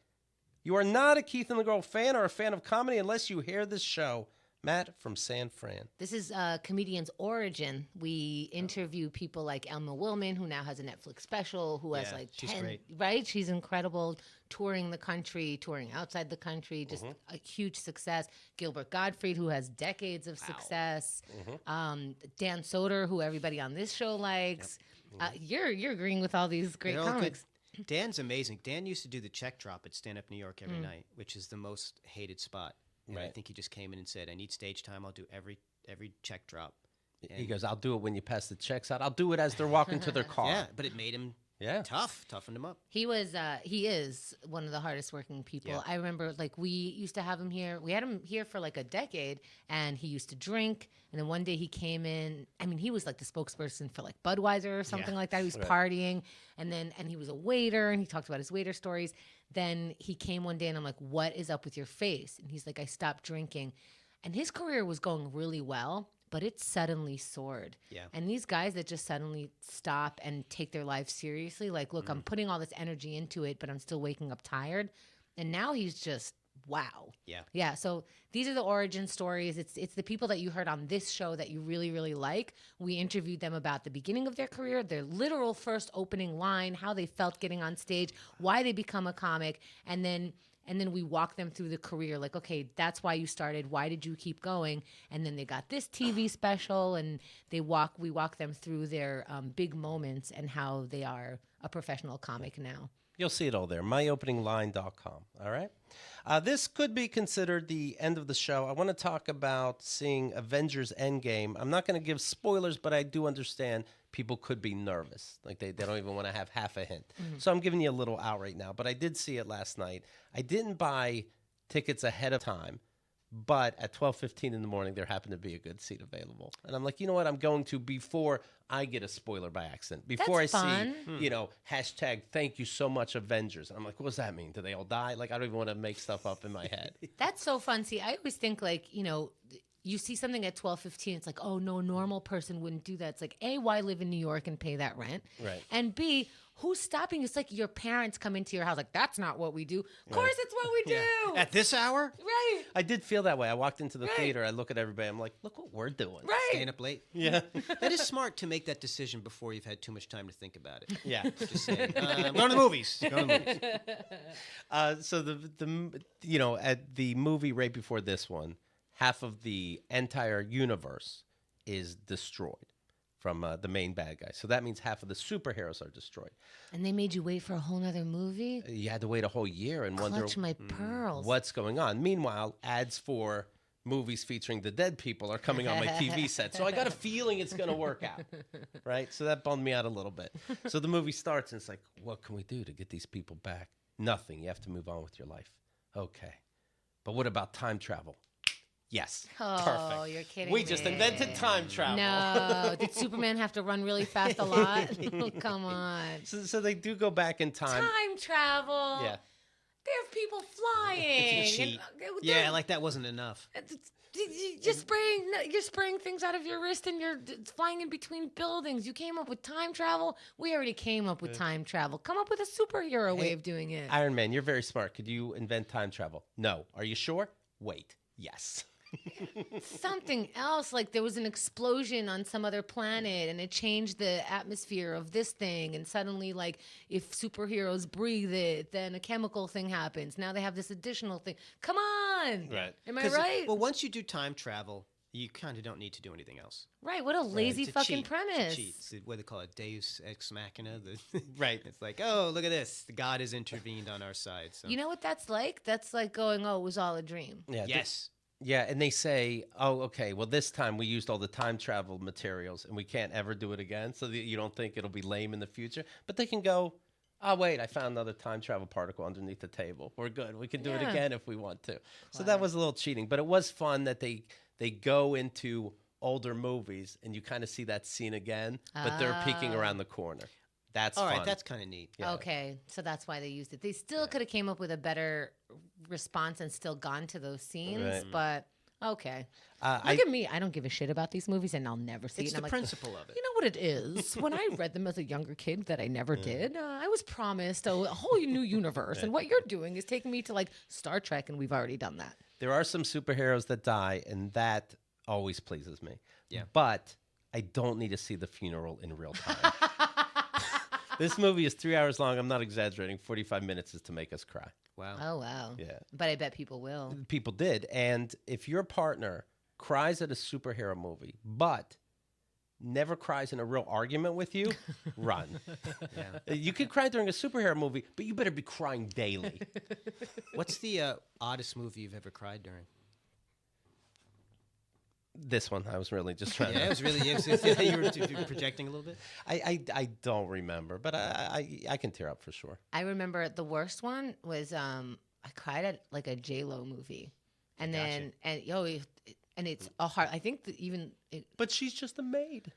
You are not a Keith and the Girl fan or a fan of comedy unless you hear this show. Matt from San Fran. This is a comedian's origin. We interview people like Elma Willman, who now has a Netflix special, who has like she's 10, great. right? She's incredible, touring the country, touring outside the country, just a huge success. Gilbert Gottfried, who has decades of success. Dan Soder, who everybody on this show likes. You're agreeing with all these great comics. Dan's amazing. Dan used to do the check drop at Stand Up New York every night, which is the most hated spot. And I think he just came in and said, I need stage time. I'll do every check drop. And he goes, I'll do it when you pass the checks out. I'll do it as they're walking to their car. yeah, but it made him Yeah. Toughened him up. He is one of the hardest working people. Yeah. I remember, like, we used to have him here. We had him here for like a decade, and he used to drink. And then one day he came in. I mean, he was like the spokesperson for like Budweiser or something like that. He was partying, and he was a waiter, and he talked about his waiter stories. Then he came one day, and I'm like, "What is up with your face?" And he's like, "I stopped drinking," and his career was going really well. But it suddenly soared. Yeah. And these guys that just suddenly stop and take their life seriously, like, look, I'm putting all this energy into it, but I'm still waking up tired. And now he's just, wow. Yeah. Yeah. So these are the origin stories. It's the people that you heard on this show that you really, really like. We interviewed them about the beginning of their career, their literal first opening line, how they felt getting on stage, why they become a comic, and then we walk them through the career, like, okay, that's why you started. Why did you keep going? And then they got this TV special, and we walk them through their big moments and how they are a professional comic now. You'll see it all there, myopeningline.com, all right? This could be considered the end of the show. I want to talk about seeing Avengers Endgame. I'm not going to give spoilers, but I do understand people could be nervous. Like they don't even want to have half a hint. So I'm giving you a little out right now, but I did see it last night. I didn't buy tickets ahead of time, but at 12:15 in the morning, there happened to be a good seat available. And I'm like, you know what? I'm going to before I get a spoiler by accident. Before That's I fun. see, hashtag thank you so much Avengers. And I'm like, what does that mean? Do they all die? Like, I don't even want to make stuff up in my head. That's so fun. See, I always think, like, you see something at 12:15, it's like, oh, no, a normal person wouldn't do that. It's like, A, why live in New York and pay that rent? Right. And B, who's stopping? It's like your parents come into your house, like, that's not what we do. Of course it's what we do. At this hour? Right. I did feel that way. I walked into the theater. I look at everybody. I'm like, look what we're doing. Right. Staying up late? Yeah. That is smart to make that decision before you've had too much time to think about it. Yeah. Just say, I'm going to the movies. Go to the movies. So at the movie right before this one, half of the entire universe is destroyed from the main bad guy. So that means half of the superheroes are destroyed. And they made you wait for a whole nother movie? You had to wait a whole year and wonder Clutch my pearls. what's going on. Meanwhile, ads for movies featuring the dead people are coming on my TV set. So I got a feeling it's going to work out, right? So that bummed me out a little bit. So the movie starts and it's like, what can we do to get these people back? Nothing. You have to move on with your life. Okay. But what about time travel? Yes. Oh, Perfect. you're kidding We me. just invented time travel. No. Did Superman have to run really fast a lot? Oh, come on. So they do go back in time. Time travel. Yeah. There's people flying. Cheat. And, Yeah, like that wasn't enough. You're spraying things out of your wrist, and you're flying in between buildings. You came up with time travel. We already came up with time travel. Come up with a superhero way of doing it. Iron Man, you're very smart. Could you invent time travel? No. Are you sure? Wait. Yes. Something else, like there was an explosion on some other planet and it changed the atmosphere of this thing, and suddenly, like, if superheroes breathe it, then a chemical thing happens. Now they have this additional thing. Come on. Right. Am I right? Well, once you do time travel, you kind of don't need to do anything else. Right. What a lazy It's a fucking cheat. premise. It's a cheat. It's what they call it, Deus ex machina. Right. It's like, oh, look at this. God has intervened on our side. So. You know what that's like? That's like going, oh, it was all a dream. Yeah. Yes. Yeah, and they say, oh, okay, well, this time we used all the time travel materials and we can't ever do it again, so that you don't think it'll be lame in the future. But they can go, oh, wait, I found another time travel particle underneath the table. We're good. We can do it Yeah. again if we want to. So that was a little cheating. But it was fun that they go into older movies and you kind of see that scene again, but they're peeking around the corner. That's All fun. right, that's kind of neat. Yeah. Okay, so that's why they used it. They still could have came up with a better response and still gone to those scenes, Right. but okay. I- Look at me. I don't give a shit about these movies, and I'll never see It's it. And the I'm principle of it. You know what it is? When I read them as a younger kid that I never did, I was promised a whole new universe. And what you're doing is taking me to, like, Star Trek, and we've already done that. There are some superheroes that die, and that always pleases me. Yeah. But I don't need to see the funeral in real time. This movie is 3 hours long. I'm not exaggerating. 45 minutes is to make us cry. Wow. Oh, wow. Yeah. But I bet people will. People did. And if your partner cries at a superhero movie, but never cries in a real argument with you, run. Yeah. You could cry during a superhero movie, but you better be crying daily. What's the oddest movie you've ever cried during? This one, I was really just trying Yeah, it to. was really you were projecting a little bit. I don't remember, but I can tear up for sure. I remember the worst one was I cried at like a J-Lo movie. And Gotcha. then, and it's a hard, I think that even, But she's just a maid.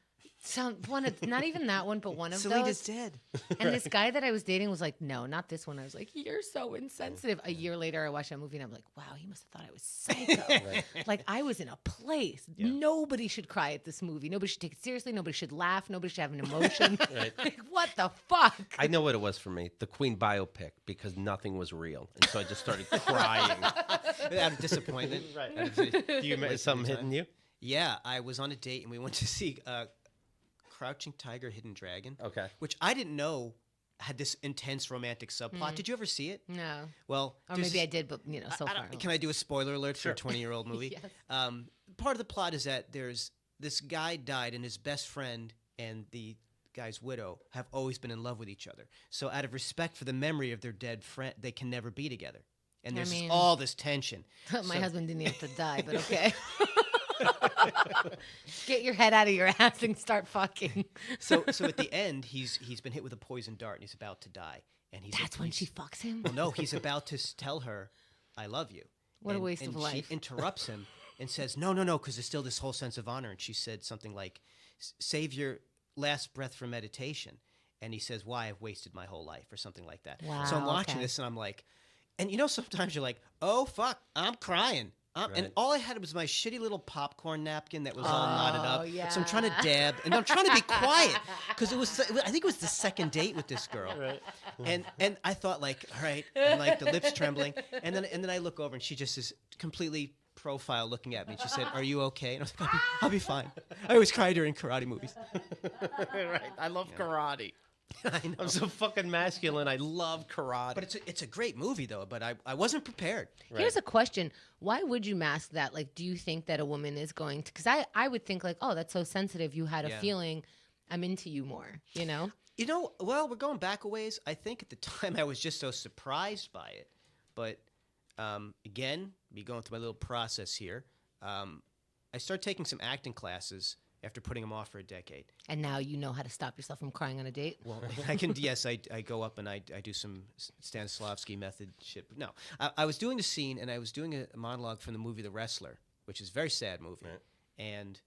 not even that one, but one of Selena's those. dead. And this guy that I was dating was like, no, not this one. I was like, you're so insensitive. A year later, I watched that movie and I'm like, wow, he must have thought I was psycho. Right. Like I was in a place. Yeah. Nobody should cry at this movie. Nobody should take it seriously. Nobody should laugh. Nobody should have an emotion. Right. Like, what the fuck? I know what it was for me. The Queen biopic, because nothing was real. And so I just started crying. Out of disappointment. Right. Do you remember something hitting you? Yeah, I was on a date and we went to see Crouching Tiger, Hidden Dragon. Okay. Which I didn't know had this intense romantic subplot. Did you ever see it? No. Well, Or there's maybe I this- did, but so far. Can I do a spoiler alert Sure. for a 20-year-old movie? Yes. Part of the plot is that there's this guy died and his best friend and the guy's widow have always been in love with each other. So out of respect for the memory of their dead friend, they can never be together. And there's mean- all this tension. My husband didn't have to die, but okay. Get your head out of your ass and start fucking. So at the end, he's been hit with a poison dart and he's about to die. And That's when she fucks him? Well, no, he's about to tell her, "I love you." What a waste of life. She interrupts him and says, "No, because there's still this whole sense of honor." And she said something like, "Save your last breath for meditation." And he says, "Why? I've wasted my whole life," or something like that. So I'm Wow, watching okay. this and I'm like, and you know, sometimes you're like, "Oh fuck, I'm crying." And Right. all I had was my shitty little popcorn napkin that was all knotted up. yeah. So I'm trying to dab, and I'm trying to be quiet because I think it was the second date with this girl. Right. And I thought like, all right, and like the lips trembling, and then I look over and she just is completely profile looking at me. She said, "Are you okay?" And I was like, I'll be fine. I always cry during karate movies. Right. I love karate. I know. I'm so fucking masculine. I love karate. But it's a great movie though. But I wasn't prepared. Here's a question. Why would you mask that? Like, do you think that a woman is going to? Because I would think like, oh, that's so sensitive. You had a Yeah. feeling. I'm into you more, you know? You know, well, we're going back a ways. I think at the time I was just so surprised by it. But again, me going through my little process here, I started taking some acting classes after putting them off for a decade. And now you know how to stop yourself from crying on a date? Well, I can, yes, I go up and I do some Stanislavski method shit. No, I was doing the scene and I was doing a monologue from the movie The Wrestler, which is a very sad movie. Right. And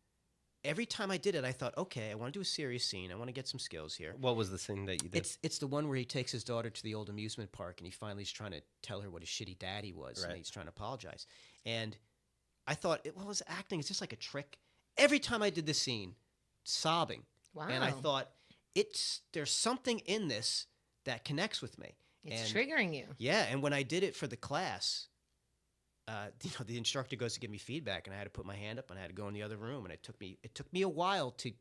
every time I did it, I thought, okay, I want to do a serious scene. I want to get some skills here. What was the scene that you did? It's the one where he takes his daughter to the old amusement park and he finally is trying to tell her what a shitty daddy was Right. and he's trying to apologize. And I thought, well, it's acting. It's just like a trick. Every time I did the scene, sobbing. Wow. And I thought, there's something in this that connects with me. It's And triggering you. yeah, and when I did it for the class, the instructor goes to give me feedback, and I had to put my hand up, and I had to go in the other room, and it took me a while to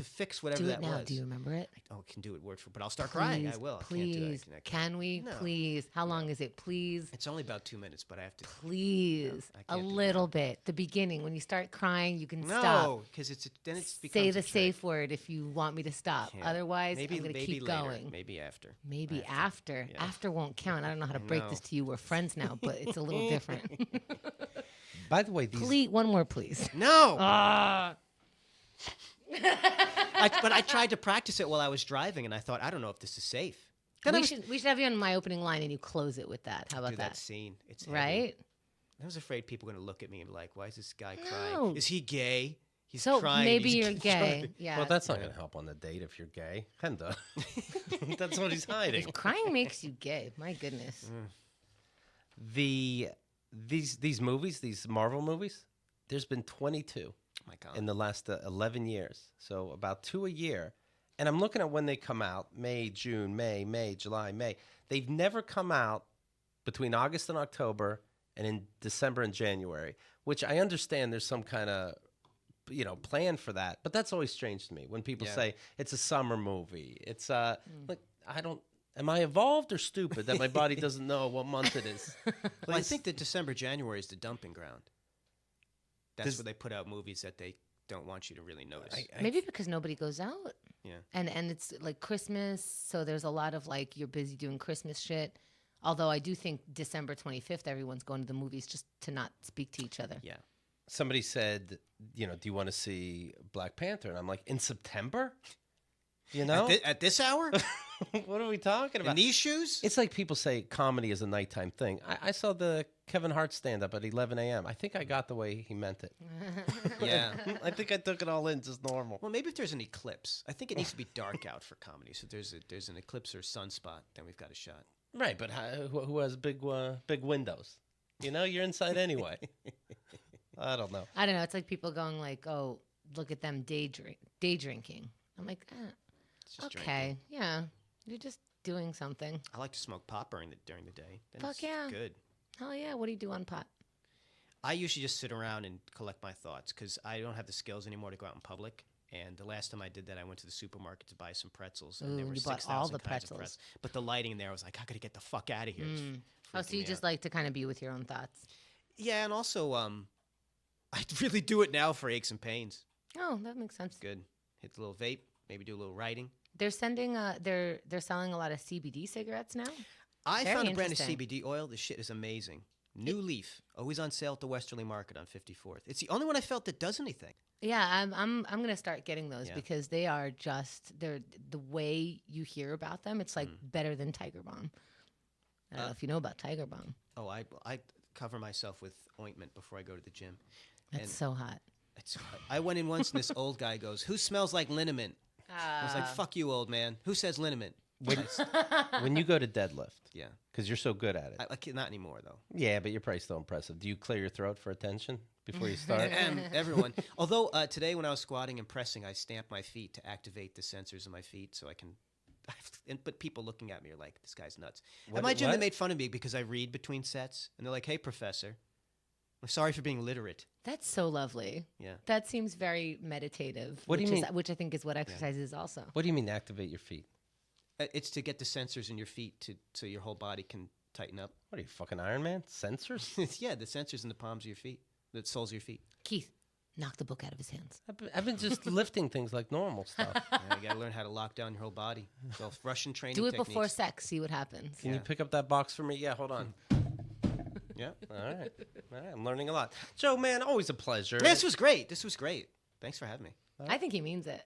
fix whatever Do it that now. was. Do you remember it? I can do it word for, but I'll start crying. I will. I Please. can't do it. I can't. Can we? No. Please. How long is it? Please. It's only about 2 minutes, but I have to. Please. I A can't do little bit. The beginning. When you start crying, you can stop. No, because then it becomes Say a the trick. safe word if you want me to stop. Can't. Otherwise, maybe, I'm going to maybe keep later. going. Maybe after. Maybe after. Yeah. After won't count. I don't know how to break No. this to you. We're friends now, but it's a little different. By the way, these Please, one more, please. No. Ah. But I tried to practice it while I was driving, and I thought, I don't know if this is safe. Then I We was- should have you on my opening line and you close it with that. How about do that? that scene. It's heavy. Right? I was afraid people were going to look at me and be like, why is this guy No. crying? Is he gay? He's So crying. maybe He's you're gay. driving." Yeah. well, that's not going to help on the date if you're gay. Kinda. That's what he's hiding. If crying makes you gay, my goodness. These movies, these Marvel movies, there's been 22 Oh my God. in the last 11 years. So about 2 a year. And I'm looking at when they come out, May, June, May, July, May. They've never come out between August and October and in December and January, which I understand there's some kind of plan for that. But that's always strange to me when people Yeah. say it's a summer movie. It's like, am I evolved or stupid that my body doesn't know what month it is? Well, I think that December, January is the dumping ground. That's where they put out movies that they don't want you to really notice. Maybe because nobody goes out. Yeah. And it's like Christmas, so there's a lot of like you're busy doing Christmas shit. Although I do think December 25th, everyone's going to the movies just to not speak to each other. Yeah. Somebody said, do you want to see Black Panther? And I'm like, in September? At this hour? What are we talking about? In these shoes? It's like people say comedy is a nighttime thing. I saw the Kevin Hart stand-up at 11 a.m. I think I got the way he meant it. Yeah. I think I took it all in just normal. Well, maybe if there's an eclipse. I think it needs to be dark out for comedy. So if there's an eclipse or sunspot, then we've got a shot. Right, but who has big windows? You're inside anyway. I don't know. I don't know. It's like people going like, "Oh, look at them day drinking." I'm like, It's just okay, drinking. yeah, you're just doing something. I like to smoke pot during the day. Then Fuck it's yeah. Good. Hell yeah! What do you do on pot? I usually just sit around and collect my thoughts because I don't have the skills anymore to go out in public. And the last time I did that, I went to the supermarket to buy some pretzels, and there were you bought 6,000 all the kinds of pretzels. But the lighting in there, I was like, I gotta get the fuck out of here. It's Oh, so freaking you me just out. like to kind of be with your own thoughts? Yeah, and also, I really do it now for aches and pains. Oh, that makes sense. Good. Hit the little vape, maybe do a little writing. They're sending they're selling a lot of CBD cigarettes now. I Very found a brand of interesting. CBD oil. This shit is amazing. New Leaf, always on sale at the Westerly Market on 54th. It's the only one I felt that does anything. Yeah, I'm gonna start getting those Yeah. because they're the way you hear about them. It's like better than Tiger Balm. I don't know if you know about Tiger Balm. Oh, I cover myself with ointment before I go to the gym. That's And so hot. I went in once and this old guy goes, "Who smells like liniment?" I was like, "Fuck you, old man. Who says liniment?" When you go to deadlift, Yeah. because you're so good at it. I can't, not anymore, though. Yeah, but you're probably still impressive. Do you clear your throat for attention before you start? Everyone. Although today when I was squatting and pressing, I stamped my feet to activate the sensors in my feet so I can... But people looking at me are like, this guy's nuts. At my gym, they made fun of me because I read between sets. And they're like, "Hey, professor, I'm sorry for being literate." That's so lovely. Yeah. That seems very meditative. What do you mean? Which I think is what exercise is also. What do you mean activate your feet? It's to get the sensors in your feet so your whole body can tighten up. What are you, fucking Iron Man? Sensors? Yeah, the sensors in the palms of your feet, the soles of your feet. Keith, knock the book out of his hands. I've been just lifting things like normal stuff. Yeah, you got to learn how to lock down your whole body. So Russian training Do it techniques. before sex. See what happens. Can you Yeah. pick up that box for me? Yeah, hold on. Yeah. All right. I'm learning a lot. Joe, man, always a pleasure. This was great. Thanks for having me. I think he means it.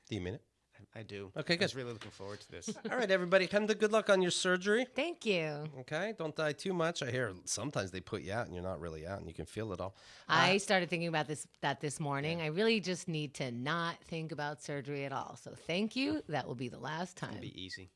Do you mean it? I do. Okay, I was good. really looking forward to this. All right, everybody. Hamda, good luck on your surgery. Thank you. Okay, don't die too much. I hear sometimes they put you out and you're not really out and you can feel it all. I started thinking about this morning. I really just need to not think about surgery at all. So thank you. That will be the last time. It'll be easy.